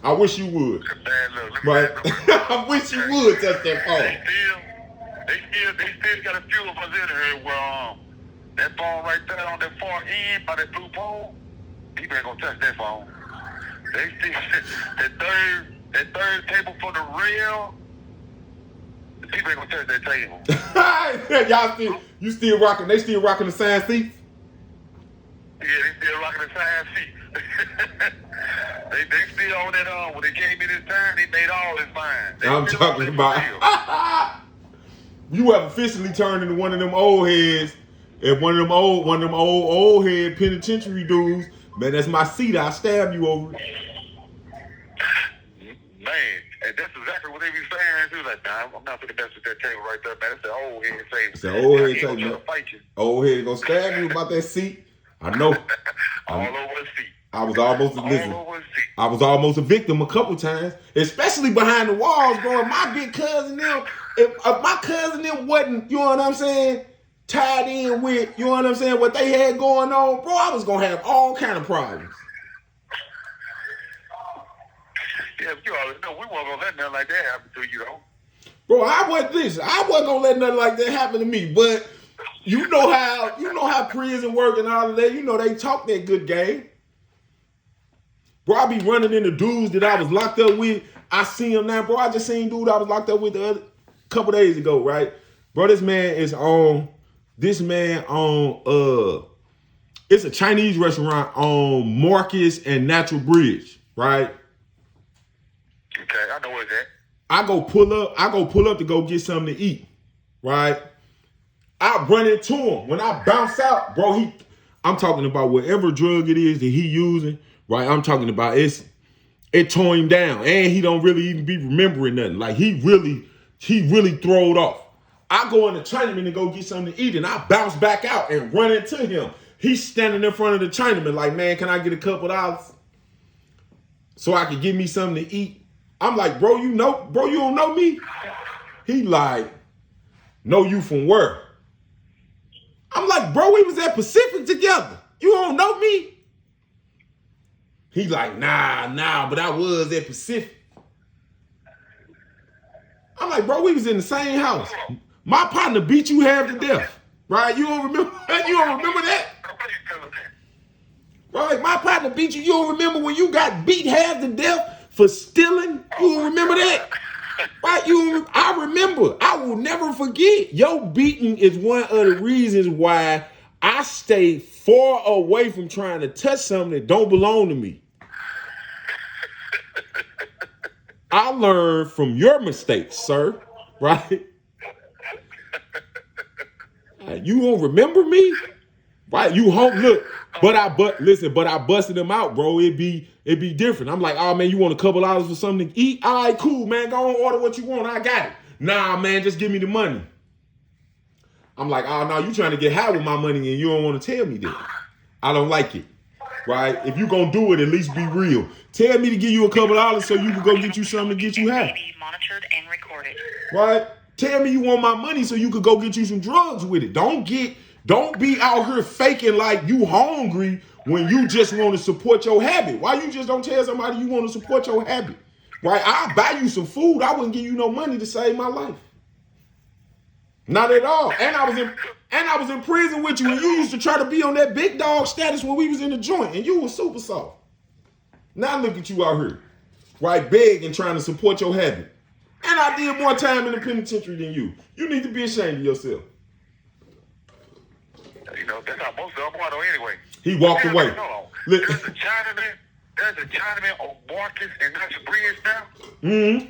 I wish you would. Right? I wish you would touch that phone. They still got a few of us in here where that phone right there on that far end by that blue pole, people ain't gonna touch that phone. They still that third table for the rail, the people ain't gonna touch that table. Y'all you still rocking, they still rocking the science seat? Yeah, they still rocking the science seat. They still on that when they came in this time, they made all this fine. I'm talking about you have officially turned into one of them old heads, and one of them old head penitentiary dudes. Man, that's my seat. I'll stab you over it. Man, and that's exactly what they be saying too. that time. I'm not going to mess with that table right there, man. It's the old head table. It's the old head He table. gonna try to fight you. Old head gonna stab you about that seat. I know. All over his feet. I was almost All listen. over his feet. I was almost a victim a couple times, especially behind the walls, bro. My big cousin them, if my cousin them wasn't, you know what I'm saying, tied in with, you know what I'm saying, what they had going on, bro, I was gonna have all kind of problems. Yeah, you already know we weren't gonna let nothing like that happen to you, though. Bro, I wasn't gonna let nothing like that happen to me. But you know how prison work and all of that. You know they talk that good game. Bro, I be running into dudes that I was locked up with. I see him now, bro. I just seen dude I was locked up with the other couple days ago, right? Bro, this man is on. It's a Chinese restaurant on Marcus and Natural Bridge, right? Okay, I know where it's at. I go pull up to go get something to eat, right? I run into him. When I bounce out, bro, I'm talking about whatever drug it is that he using, right? I'm talking about it tore him down. And he don't really even be remembering nothing. Like he really throwed off. I go in the Chinaman to go get something to eat, and I bounce back out and run into him. He's standing in front of the Chinaman like, man, can I get a couple dollars so I can get me something to eat? I'm like, bro, you don't know me? He like, know you from where? I'm like, bro, we was at Pacific together. You don't know me? He like, nah, but I was at Pacific. I'm like, bro, we was in the same house. My partner beat you half to death, right? You don't remember that? You don't remember that? Right, my partner beat you. You don't remember when you got beat half to death for stealing? You don't remember that? Right? I remember. I will never forget. Your beating is one of the reasons why I stay far away from trying to touch something that don't belong to me. I learned from your mistakes, sir. Right? You don't remember me? Right? You hope. Look, but I busted him out, bro. It'd be different. I'm like, oh man, you want a couple dollars for something to eat? All right, cool, man. Go on, order what you want. I got it. Nah, man, just give me the money. I'm like, oh no, you trying to get high with my money and you don't want to tell me that. I don't like it. Right? If you gonna do it, at least be real. Tell me to give you a couple dollars so you can go get you something to get you high. Monitored and recorded. Right? Tell me you want my money so you could go get you some drugs with it. Don't be out here faking like you hungry when you just want to support your habit. Why you just don't tell somebody you want to support your habit? Right? I'll buy you some food. I wouldn't give you no money to save my life. Not at all. And I was in prison with you, and you used to try to be on that big dog status when we was in the joint, and you was super soft. Now look at you out here, right, begging, trying to support your habit. And I did more time in the penitentiary than you. You need to be ashamed of yourself. You know, that's how most of them are, though, anyway. He walked away. There's a Chinaman on Marcus and Natural Bridge now. Mm-hmm.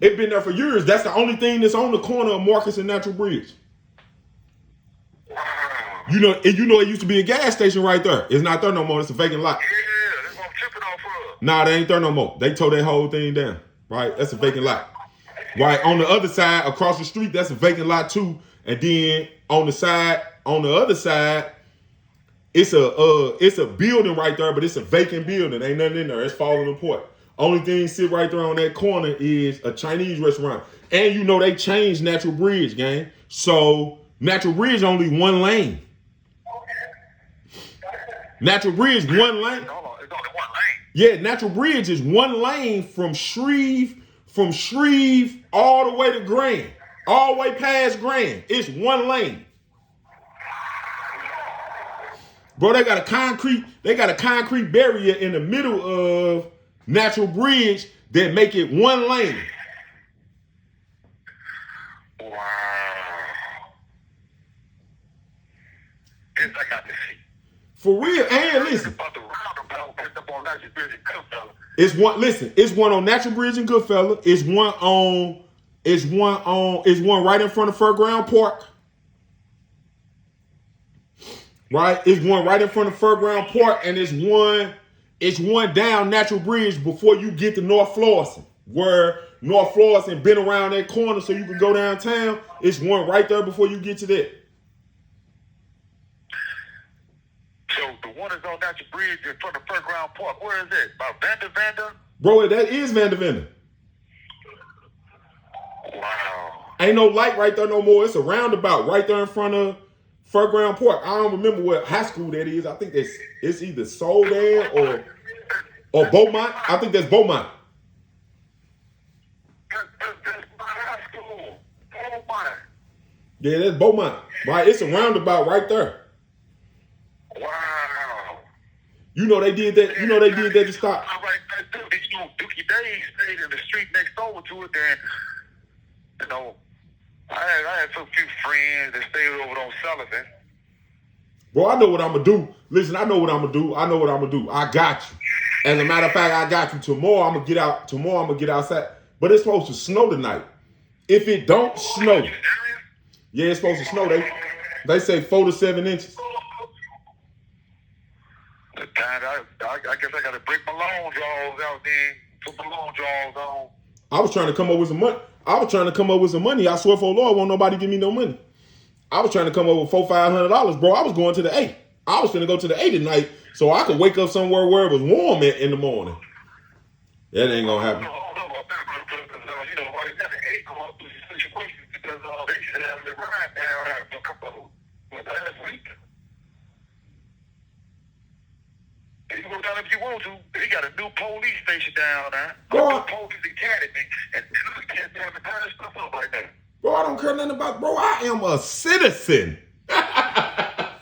It's been there for years. That's the only thing that's on the corner of Marcus and Natural Bridge. Wow. You know, it used to be a gas station right there. It's not there no more. It's a vacant lot. Yeah, that's what I'm tripping off of. Nah, they ain't there no more. They tore that whole thing down. Right? That's a vacant lot. Right? On the other side, across the street, that's a vacant lot too. And then on the other side, it's a building right there, but it's a vacant building. Ain't nothing in there. It's falling apart. Only thing sit right there on that corner is a Chinese restaurant. And you know they changed Natural Bridge, gang. So Natural Bridge only one lane. Natural Bridge one lane. Hold on, it's only one lane. Yeah, Natural Bridge is one lane from Shreve all the way to Grand. All the way past Grand. It's one lane. Bro, they got a concrete barrier in the middle of Natural Bridge that make it one lane. Wow. This I got to see. For real, and listen. About the roundabout that's up on Natural Bridge and Goodfellas. It's one on Natural Bridge and Goodfellas. It's one right in front of Fairground Park. Right? It's one right in front of Fairground Park, and it's one It's one down Natural Bridge before you get to North Florissant, where North Florissant been around that corner so you can go downtown. It's one right there before you get to that. So the one that's on Natural Bridge in front of Fairground Park, where is it? By Vander? Bro, that is Vandervender. Wow. Ain't no light right there no more. It's a roundabout right there in front of Fairground Park. I don't remember what high school that is. I think it's either Soldan or Beaumont. I think that's Beaumont. That's my high school. Oh my. Yeah, that's Beaumont. Right, it's a roundabout right there. Wow. You know they did that. You know they did that to stop. All right, you know, Dookie Day stayed in the street next over to it. Then, you know, I had some few friends that stayed over on Sullivan. Bro, I know what I'm gonna do. Listen, I know what I'm gonna do. I got you. As a matter of fact, I got you. Tomorrow I'm gonna get out. Tomorrow I'm gonna get outside. But it's supposed to snow tonight. If it don't snow, yeah, it's supposed to snow. They say 4 to 7 inches. I guess I gotta break my long jaws out there. Put my long jaws on. I was trying to come up with some money. I swear for the Lord, won't nobody give me no money. I was trying to come up with $400-500, bro. I was going to the A. I was finna go to the A tonight so I could wake up somewhere where it was warm in the morning. That ain't gonna happen. You know, why they got an A come up with these situations because they should have the ride down for a couple of last week. You can go down if you want to. They got a new police station down there. Bro, A new police academy. And they can't damn the kind of stuff up right now. Bro, I don't care nothing about. Bro, I am a citizen. I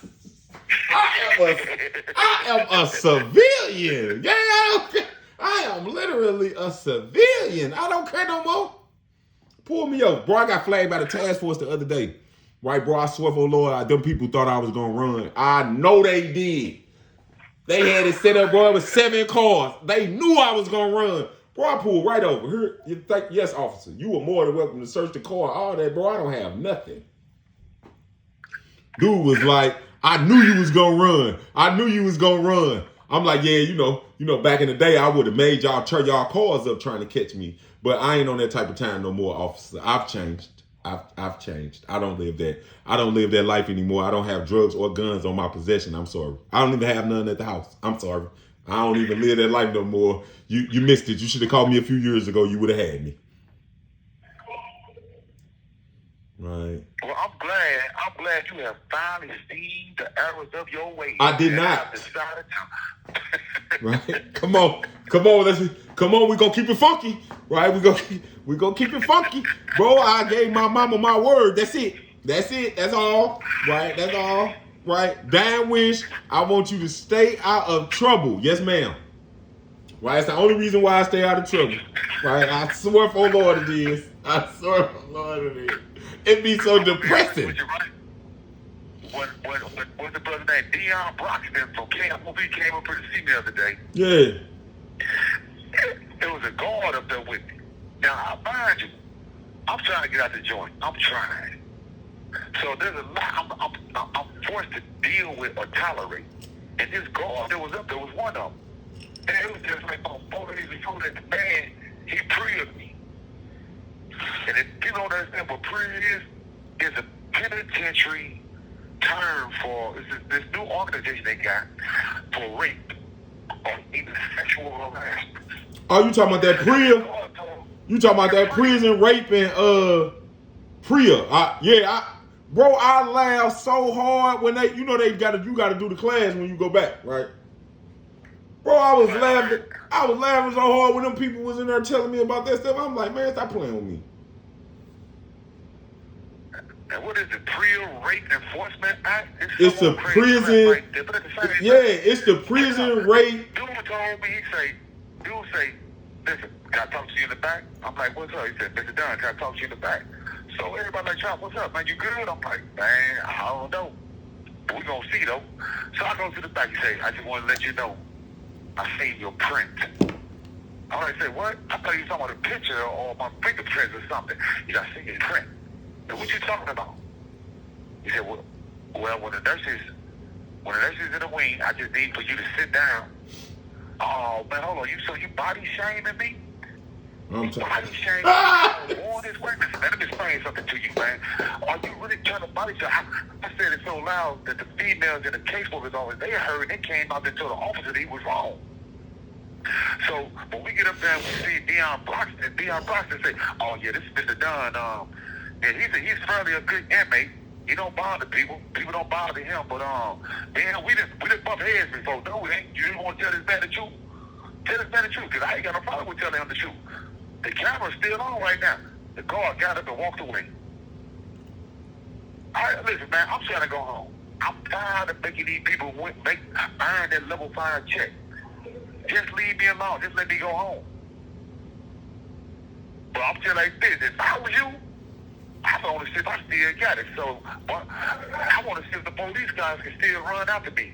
am a civilian. Yeah, I am literally a civilian. I don't care no more. Pull me up. Bro, I got flagged by the task force the other day. Right, bro, I swear for the Lord, them people thought I was going to run. I know they did. They had it set up, bro. It was 7 cars. They knew I was going to run. Bro, I pulled right over here. You think, yes, officer, you were more than welcome to search the car. All that, bro, I don't have nothing. Dude was like, I knew you was going to run. I'm like, yeah, you know, back in the day, I would have made y'all turn y'all cars up trying to catch me. But I ain't on that type of time no more, officer. I've changed. I've changed. I don't live that life anymore. I don't have drugs or guns on my possession. I'm sorry. I don't even have none at the house. I'm sorry. I don't even live that life no more. You missed it. You should have called me a few years ago. You would have had me. Right. Well, I'm glad you have finally seen the errors of your ways. I did not. Right. Come on. We're gonna keep it funky. Right. We're gonna keep it funky. Bro, I gave my mama my word. That's it. That's all. Right. That's all. Right. Damn wish I want you to stay out of trouble. Yes, ma'am. Right. It's the only reason why I stay out of trouble. Right. I swear for the Lord it is. It be so depressing. When the brother named Dion Broxton from KMOV came up here to see me the other day. Yeah. There was a guard up there with me. Now, mind you, I'm trying to get out the joint. I'm trying. So there's a lot I'm forced to deal with or tolerate. And this guard that was up there was one of them. And it was just like, 4 days before that, the man, he pre-ed me. And if you don't understand what pre-ed is, it's a penitentiary term for this new organization they got for rape or even sexual harassment. Oh, you talking about that PREA? You talking about that prison rape and PREA? Bro, I laugh so hard when you gotta do the class when you go back, right? Bro, I was laughing so hard when them people was in there telling me about that stuff. I'm like, man, stop playing with me. And what is the PREA Rape Enforcement Act? It's the prison. It's the prison rape. Dude told me, dude say, listen, can I talk to you in the back? I'm like, what's up? He said, Mr. Dunn, can I talk to you in the back? So everybody like, Chop, what's up, man? You good? I'm like, man, I don't know. We gonna see though. So I go to the back. He say, I just want to let you know, I seen your print. I like, say, what? I thought you were talking about a picture or my fingerprints or something. He said, I seen your print. Now, what you talking about? He said, well, when the nurses in the wing, I just need for you to sit down Oh man, hold on. You body shaming me? I'm Body shaming me? Ah! All this way. Listen, let me explain something to you, man. Are you really trying to body shame? I said it so loud that the females in the caseworkers office, they heard, they came out and told the officer that he was wrong. So when we get up there and we see Deion Broxton say, "Oh yeah, this is Mr. Dunn. And he's fairly a good inmate. He don't bother people. People don't bother him. But man, we didn't bump heads before. No, we ain't. You didn't want to tell this man the truth. Tell this man the truth, because I ain't got no problem with telling him the truth. The camera's still on right now. The guard got up and walked away. All right, listen, man, I'm trying to go home. I'm tired of making these people earn that level 5 check. Just leave me alone. Just let me go home. But I'm telling you like this. If I was you, I want to see if I still got it. So I want to see if the police guys can still run after me.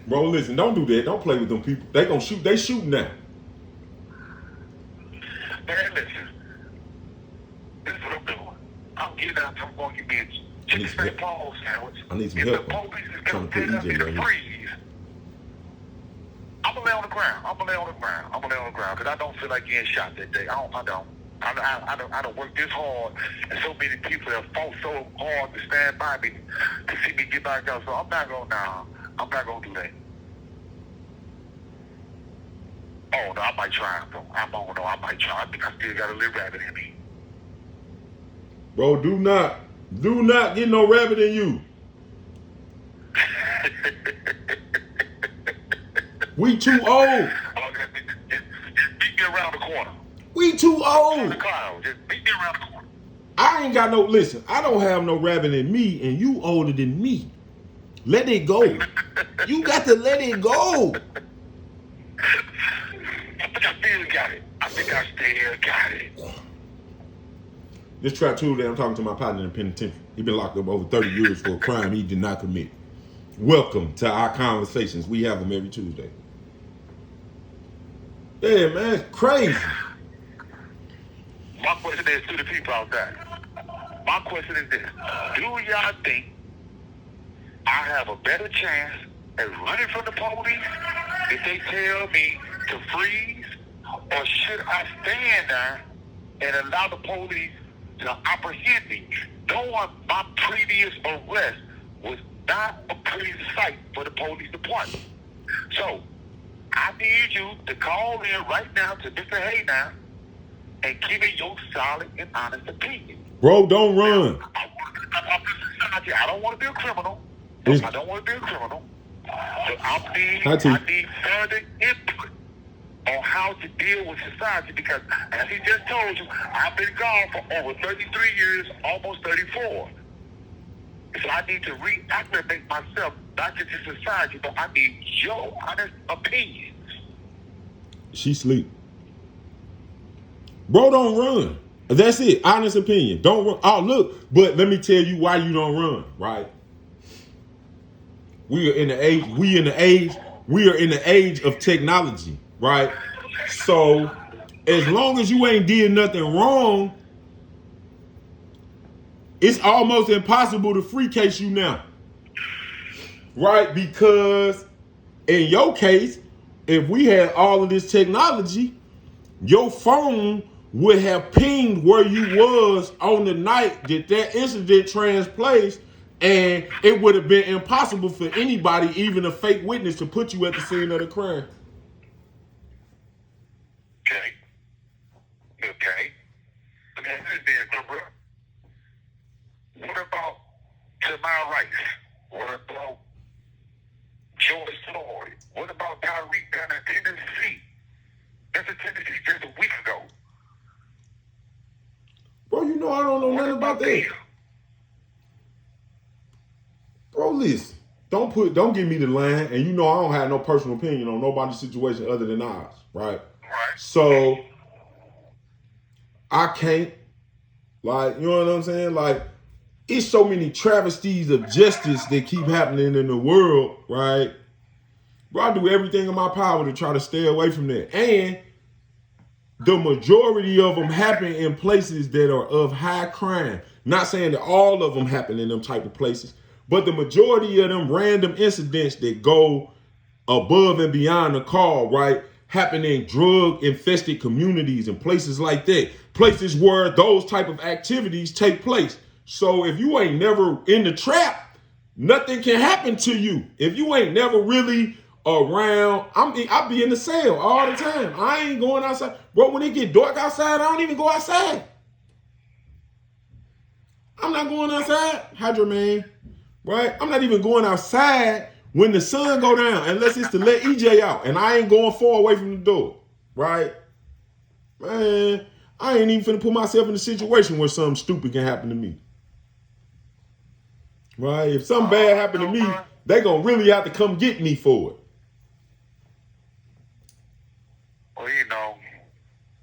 Bro, listen, don't do that. Don't play with them people. They gonna shoot. They shooting now. Man, listen. This is what I'm doing. I'm getting out. I'm going to get me a chicken steak Paul sandwich. I need some if help. the police is Trying going to to put tell me EJ to right here. freeze, I'm going to lay on the ground. I'm going to lay on the ground. I'm going to lay on the ground because I don't feel like getting shot that day. I don't work this hard, and so many people have fought so hard to stand by me to see me get back out. So I'm not going to do that. Oh, no, I might try, though. I might try. I think I still got a little rabbit in me. Bro, do not get no rabbit in you. We too old. Just beat me around the corner. We too Turn old. the car. Just beat me around the corner. I ain't got no, listen, I don't have no rabbit in me, and you older than me. Let it go. You got to let it go. I think I still got it. This Trap Tuesday, I'm talking to my partner in the penitentiary. He been locked up over 30 years for a crime he did not commit. Welcome to our conversations. We have them every Tuesday. Yeah, man, it's crazy. My question is to the people out there. My question is this. Do y'all think I have a better chance at running from the police if they tell me to freeze? Or should I stand there and allow the police to apprehend me, knowing my previous arrest was not a previous site for the police department? So, I need you to call in right now to Mr. Hay now and give me your solid and honest opinion. Bro, don't run. I don't want to be a criminal. It's- I don't want to be a criminal. But I Tati. need further input on how to deal with society because, as he just told you, I've been gone for over 33 years, almost 34. So I need to reacclimate myself back into society, but I need your honest opinions. She sleep. Bro, don't run. That's it. Honest opinion. Don't run. Oh, look. But let me tell you why you don't run, right? We are in the age of technology, right? So as long as you ain't did nothing wrong, it's almost impossible to free case you now. Right? Because in your case, if we had all of this technology, your phone would have pinged where you was on the night that incident transplayed, and it would have been impossible for anybody, even a fake witness, to put you at the scene of the crime. Okay. What about Tamar Rice? What about George Floyd? What about Tyreek down in Tennessee? That's in Tennessee just a week ago. Bro, you know I don't know What nothing about that. them? Bro, listen. Don't give me the line, and you know I don't have no personal opinion on nobody's situation other than ours, right? Right. So I can't, like, you know what I'm saying? Like, it's so many travesties of justice that keep happening in the world, right? Bro, I do everything in my power to try to stay away from that. And the majority of them happen in places that are of high crime. Not saying that all of them happen in them type of places, but the majority of them random incidents that go above and beyond the call, right, happen in drug-infested communities and places like that, places where those type of activities take place. So if you ain't never in the trap, nothing can happen to you. If you ain't never really around, I be in the cell all the time. I ain't going outside. Bro, when it get dark outside, I don't even go outside. I'm not going outside, Hydra Man, right? I'm not even going outside when the sun go down, unless it's to let EJ out, and I ain't going far away from the door, right? Man, I ain't even finna put myself in a situation where something stupid can happen to me. Right? If something bad happened to me, they gonna really have to come get me for it. Well, you know,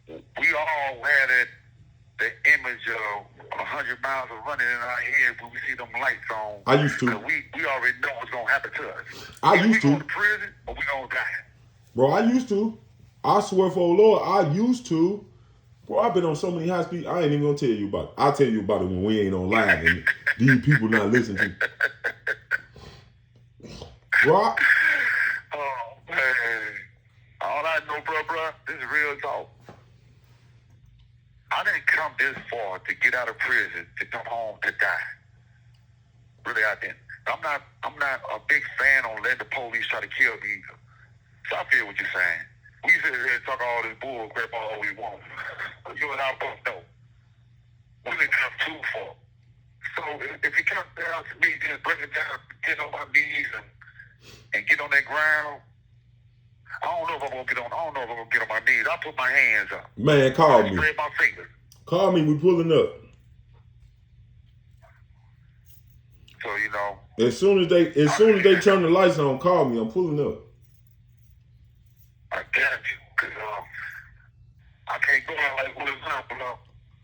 we all had the image of 100 miles of running in our head when we see them lights on. I used to. We already know what's gonna happen to us. I Either used we to. go to prison or we gonna die. Bro, I used to. I swear for the Lord, I used to. Bro, I've been on so many high speed, I ain't even gonna tell you about it. I'll tell you about it when we ain't on live and these people not listening to. Bro, Oh man. All I know, bro, this is real talk. I didn't come this far to get out of prison to come home to die. Really, I didn't. I'm not a big fan on letting the police try to kill me either. So I feel what you're saying. We sit here and talk all this bull crap all we want. But you and I both know. We didn't come too far. So if you come down to me, just bring it down, get on my knees and get on that ground. I don't know if I'm gonna get on my knees. I'll put my hands up. man, call me. Spread my fingers. Call me, we pulling up. So, you know. As soon as they turn the lights on, call me. I'm pulling up. I got you. Cause I can't go out like Willie Lump.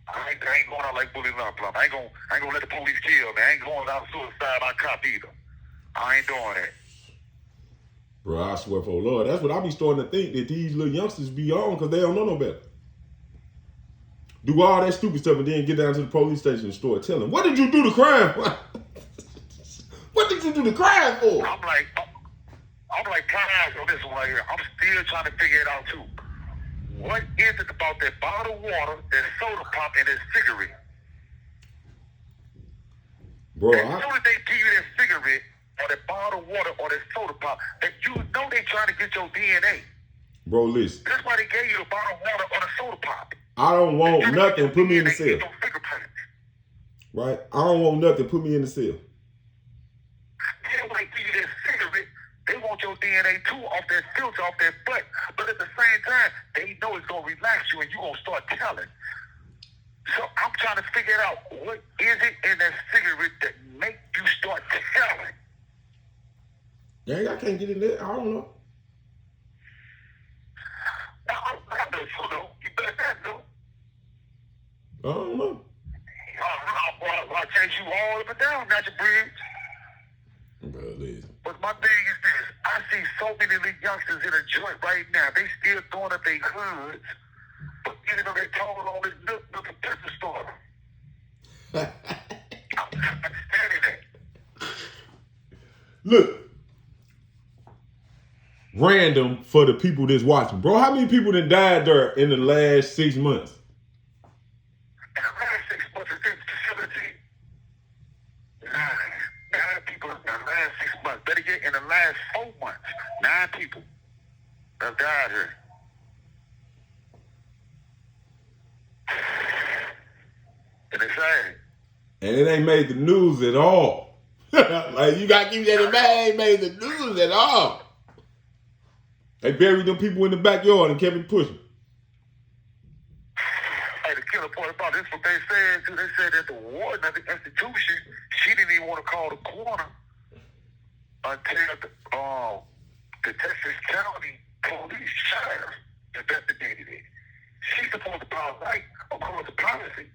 I ain't going out like Willie Lump. I ain't gonna let the police kill me. I ain't going out suicide by cop either. I ain't doing that. Bro, I swear for the Lord, that's what I be starting to think, that these little youngsters be on because they don't know no better. Do all that stupid stuff and then get down to the police station and start telling, what did you do the crime for? What did you do the crime for? I'm like tired on this one right here. I'm still trying to figure it out too. What is it about that bottled water, that soda pop, and that cigarette? Bro, As soon as they give you that cigarette, or that bottled water, or that soda pop, that you know they trying to get your DNA. Bro, listen. That's why they gave you the bottled water or the soda pop. I don't want nothing. Put me in the cell. Get your fingerprints. Right? I don't want nothing. Put me in the cell. They don't like give you that cigarette. They want your DNA too, off that filter, off that butt. But at the same time, they know it's gonna relax you and you're gonna start telling. So I'm trying to figure out what is it in that cigarette that make you start telling. Yeah, I can't get in there. I don't know. I know. You better know. I don't know. I'll chase you all up and down, not your bridge. Bro, listen. But my thing is this. I see so many of these youngsters in a joint right now. They still throwing up their hoods, but even though they told on this look at picture store. I'm not understanding that. Look. Random for the people that's watching. Bro, how many people that died there in the last 6 months? In the last 6 months of this facility, 9 people in the last 6 months. Better get in the last 4 months. 9 people have died here. And it's sad. And it ain't made the news at all. Like, you gotta keep that in mind. It ain't made the news at all. They buried them people in the backyard and kept it pushing. Hey, the killer part about this, what they said, too. They said that the warden of the institution, she didn't even want to call the coroner until the Texas County police sheriff investigated it. She's supposed to call, right, according to policy,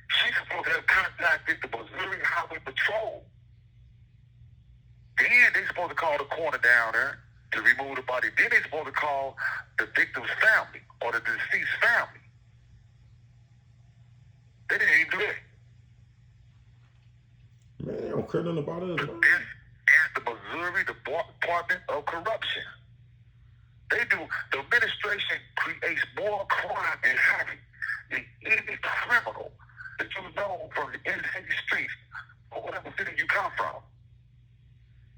she's supposed to have contacted the Missouri Highway Patrol. Then they're supposed to call the coroner down there to remove the body. Then they're supposed to call the victim's family or the deceased family. They didn't even do that. Man, they don't care nothing about us, bro. This is the Missouri Department of Corruption. The administration creates more crime and havoc than any criminal that you know from the inner city streets or whatever city you come from.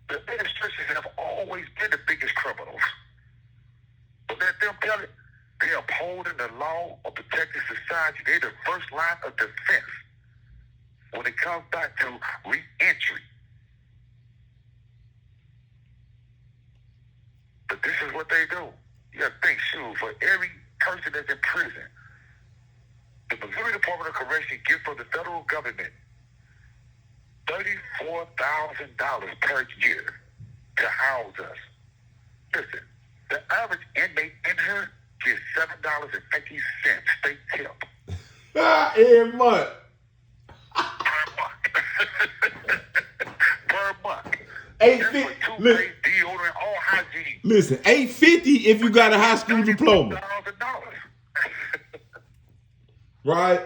The administration have always been the biggest criminals. But let them tell it, they're upholding the law of protecting society. They're the first line of defense when it comes back to re-entry. But this is what they do. You got to think, shoot, for every person that's in prison, the Missouri Department of Correction gives from the federal government $34,000 per year to house us. Listen, the average inmate in here gets $7.50 state tip. Every month. Per month. $850. Toothpaste, deodorant, all hygiene. Listen, $850 if you got a high school diploma. Right?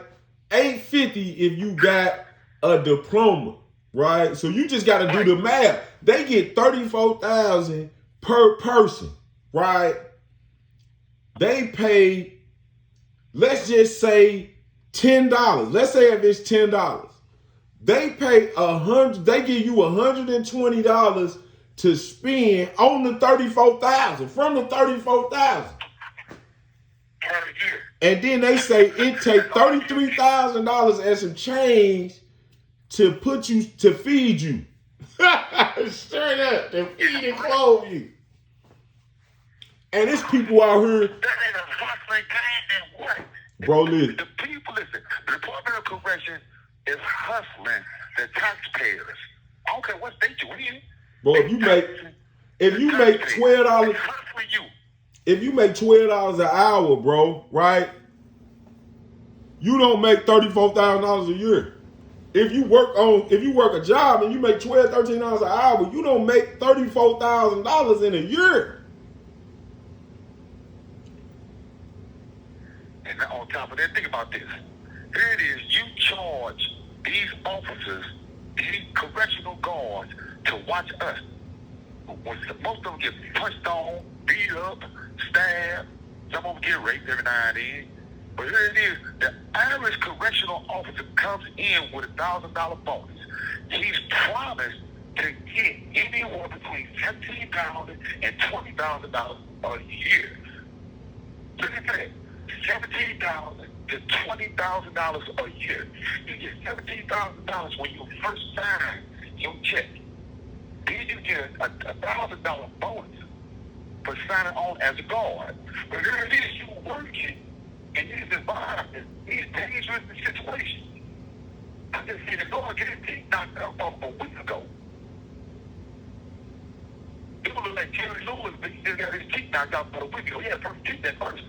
$850 if you got a diploma. Right? So you just got to do the math. They get $34,000 per person. Right? They pay, let's just say $10. Let's say if it's $10. They pay they give you $120 to spend on the $34,000, from the $34,000. And then they say it takes $33,000 and some change to feed you. Straight up, to feed and clothe you. And it's people out here. That ain't a hustling game, then what? Bro, listen. The people, listen, the Department of Correction is hustling the taxpayers. I don't care what state you in. Bro, if you make $12, if you make $12 an hour, bro, right? You don't make $34,000 a year. If you work a job and you make $12, $13 an hour, you don't make $34,000 in a year. And on top of that, think about this. Here it is, you charge these officers, these correctional guards, to watch us. When most of them get punched on, beat up, stabbed, some of them get raped every now and then. But here it is, the average correctional officer comes in with $1,000 bonus. He's promised to get anywhere between $17,000 and $20,000 a year. Look at that. $17,000 to $20,000 a year. You get $17,000 when you first sign your check. Then you get a $1,000 bonus for signing on as a guard. But here it is, you working in these environments, these dangerous situations. I just seen a guard get his teeth knocked out a week ago. People look like Jerry Lewis, but he just got his teeth knocked out a week ago. He had perfect teeth that first.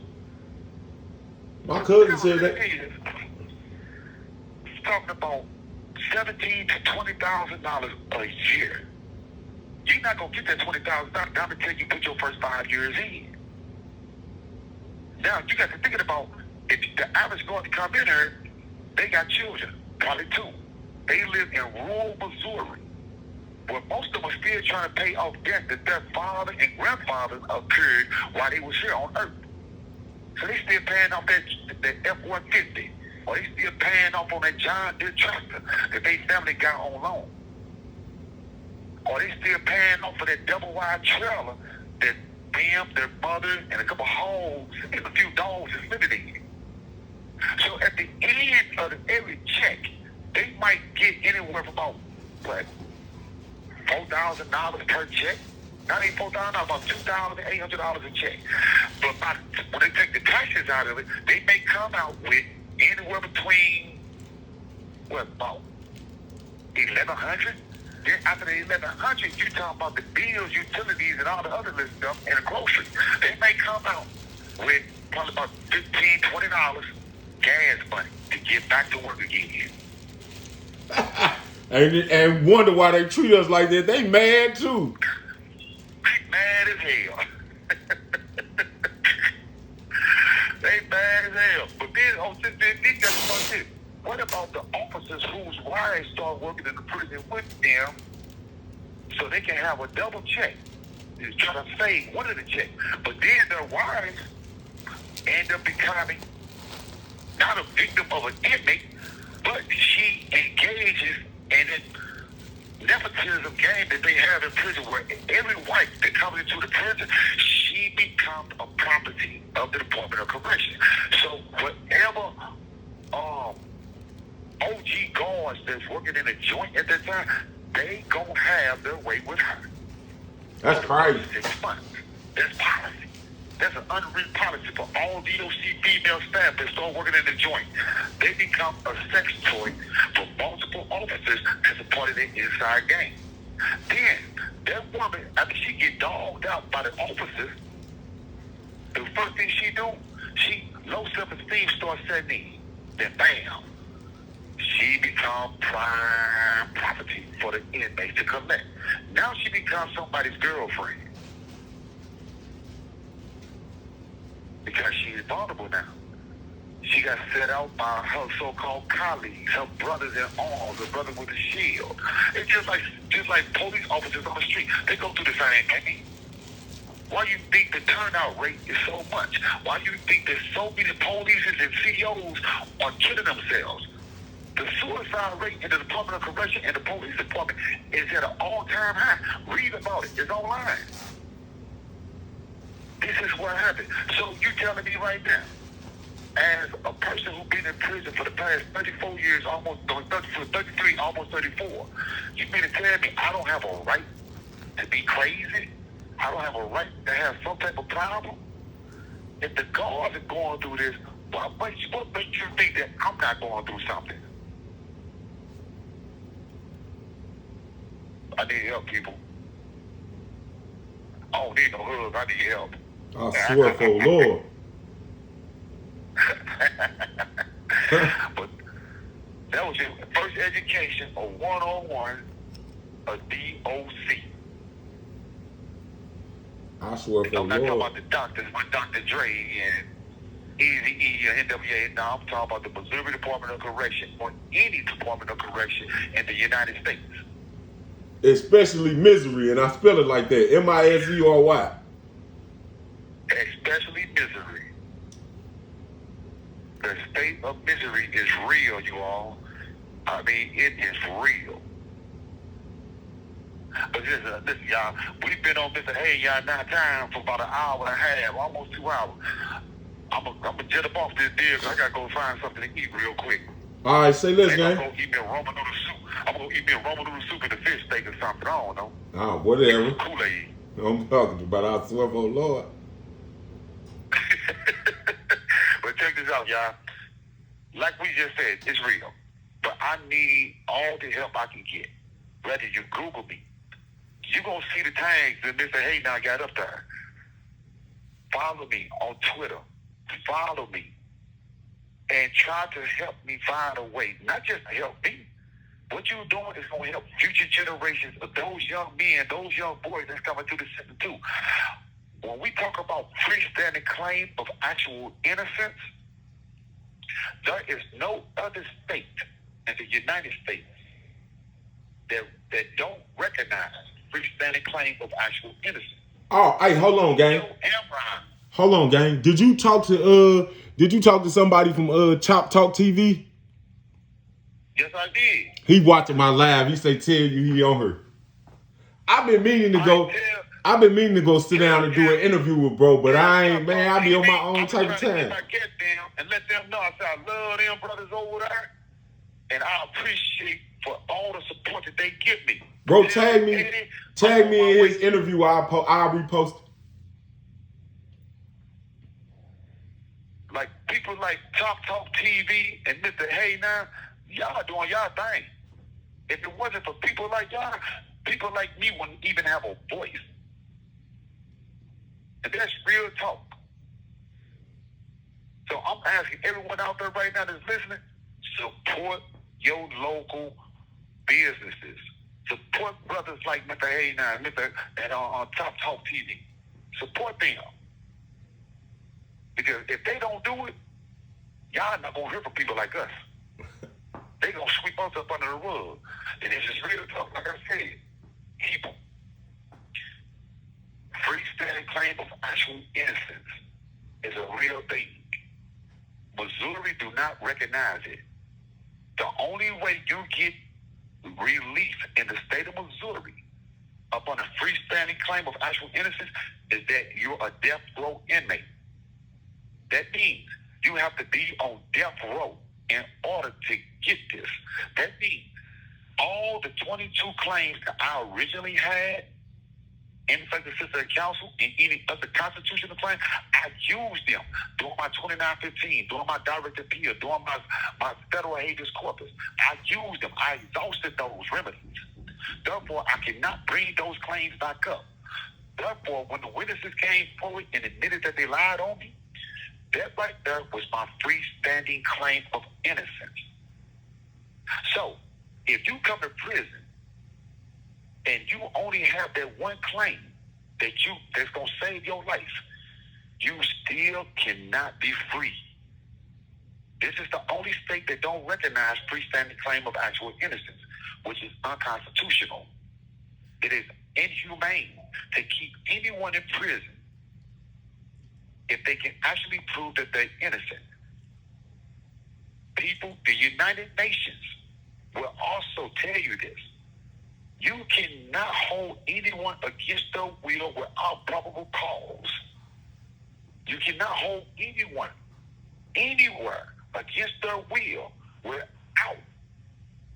My cousin said that. He's talking about $17,000 to $20,000 a year. You're not gonna get that $20,000 down until you put your first 5 years in. Now you got to thinking about if the average going to come in here, they got children, probably 2. They live in rural Missouri, where most of them are still trying to pay off debt that their father and grandfather occurred while they was here on Earth. So they still paying off that F-150, or they still paying off on that John Deere tractor that they family got on loan. Or they still paying off for that double-wide trailer that them, their mother, and a couple hogs and a few dogs is living in. So at the end of every check, they might get anywhere from about, $4,000 per check? Not even $4,000, about $2,800 a check. But when they take the taxes out of it, they may come out with anywhere between, about $1,100? Then after the $1,100, you talking about the bills, utilities, and all the other little stuff, and the groceries. They may come out with probably about $15, $20 gas money to get back to work again. and wonder why they treat us like that. They mad too. They mad as hell. They mad as hell. But then, what about the officers whose wives start working in the prison with them so they can have a double check? try to save one of the chicks. But then their wives end up becoming not a victim of an inmate, but she engages in it nepotism game that they have in prison, where every wife that comes into the prison, she becomes a property of the Department of Correction. So whatever OG guards that's working in a joint at that time, they gonna have their way with her. That's crazy. 6 months. That's policy. That's an unwritten policy for all DOC female staff that start working in the joint. They become a sex toy for multiple officers as a part of their inside game. Then, that woman, after she get dogged out by the officers, the first thing she do, low self-esteem starts setting in. Then bam, she becomes prime property for the inmates to collect. Now she becomes somebody's girlfriend. Because she's vulnerable now. She got set out by her so-called colleagues, her brothers in arms, her brother with a shield. It's just like police officers on the street. They go through the same thing. Why you think the turnout rate is so much? Why you think that so many police and CEOs are killing themselves? The suicide rate in the Department of Correction and the police department is at an all-time high. Read about it. It's online. This is what happened. So you telling me right now, as a person who's been in prison for the past 34 years, almost 33, almost 34, you mean to tell me I don't have a right to be crazy? I don't have a right to have some type of problem? If the guards are going through this, what makes you think that I'm not going through something? I need help, people. I don't need no hugs. I need help. I swear for Lord. But that was your first education, a 101, a DOC. I swear for I'm not talking Lord. about the doctors, like Dr. Dre and Eazy-E or NWA. No, I'm talking about the Missouri Department of Correction or any Department of Correction in the United States. Especially misery, and I spell it like that. MISERY. Especially misery. The state of misery is real, you all. I mean, it is real. But listen, y'all, we've been on Mr. Hey, y'all, now time for about an hour and a half, almost 2 hours. I'm gonna jet up off this deal because I gotta go find something to eat real quick. All right, say less, I'm gang. gonna eat me a Roman noodle soup. I'm gonna eat me a Roman noodle soup and a fish steak or something. I don't know. Oh, whatever. Kool-Aid. I'm talking about, I swear for Lord. But check this out, y'all. Like we just said, it's real. But I need all the help I can get. Whether you Google me, you're going to see the tags that Mr. Hey now got up there. Follow me on Twitter. Follow me. And try to help me find a way. Not just to help me. What you're doing is going to help future generations of those young men, those young boys that's coming through the system too. When we talk about freestanding claim of actual innocence, there is no other state in the United States that don't recognize freestanding claim of actual innocence. Oh, hey, hold on, gang. Hold on, gang. Did you talk to somebody from Chop Talk TV? Yes, I did. He watching my live. He say, tell you he on her. I've been meaning to go sit down and do an interview with bro, but I ain't, man. I be on my own type of time. I get them and let them know. I say I love them brothers over there, and I appreciate for all the support that they give me. Bro, tag me in his interview. I'll repost it. Like people like Top Talk TV and Mr. Hey now, y'all doing y'all thing. If it wasn't for people like y'all, people like me wouldn't even have a voice. And that's real talk. So I'm asking everyone out there right now that's listening, support your local businesses. Support brothers like Mr. Hey now, and on Top Talk TV. Support them. Because if they don't do it, y'all not gonna hear from people like us. They gonna sweep us up under the rug. And this is real talk, like I said. People, claim of actual innocence is a real thing. Missouri do not recognize it. The only way you get relief in the state of Missouri upon a freestanding claim of actual innocence is that you're a death row inmate. That means you have to be on death row in order to get this. That means all the 22 claims that I originally had in the Sister Council and any other constitutional claim, I used them during my 2915, during my direct appeal, during my federal habeas corpus. I used them. I exhausted those remedies. Therefore, I cannot bring those claims back up. Therefore, when the witnesses came forward and admitted that they lied on me, that right there was my freestanding claim of innocence. So, if you come to prison and you only have that one claim that's gonna save your life, you still cannot be free. This is the only state that don't recognize freestanding claim of actual innocence, which is unconstitutional. It is inhumane to keep anyone in prison if they can actually prove that they're innocent. People, the United Nations will also tell you this. You cannot hold anyone against their will without probable cause. You cannot hold anyone anywhere against their will without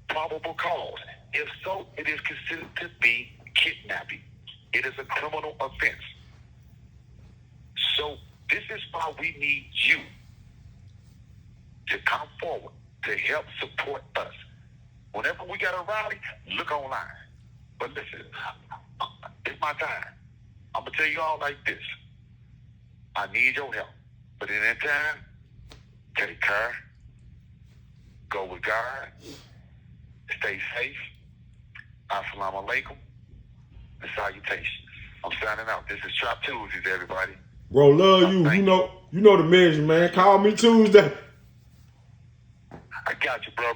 probable cause. If so, it is considered to be kidnapping. It is a criminal offense. So this is why we need you to come forward to help support us. Whenever we got a rally, look online. But listen, it's my time. I'm going to tell you all like this. I need your help. But in that time, take care. Go with God. Stay safe. Assalamu alaikum. And salutations. I'm signing out. This is Trap Tuesdays, everybody. Bro, love you. You know the measure, man. Call me Tuesday. I got you, bro.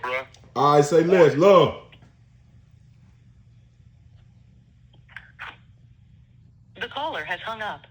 All right, say less. Love. The caller has hung up.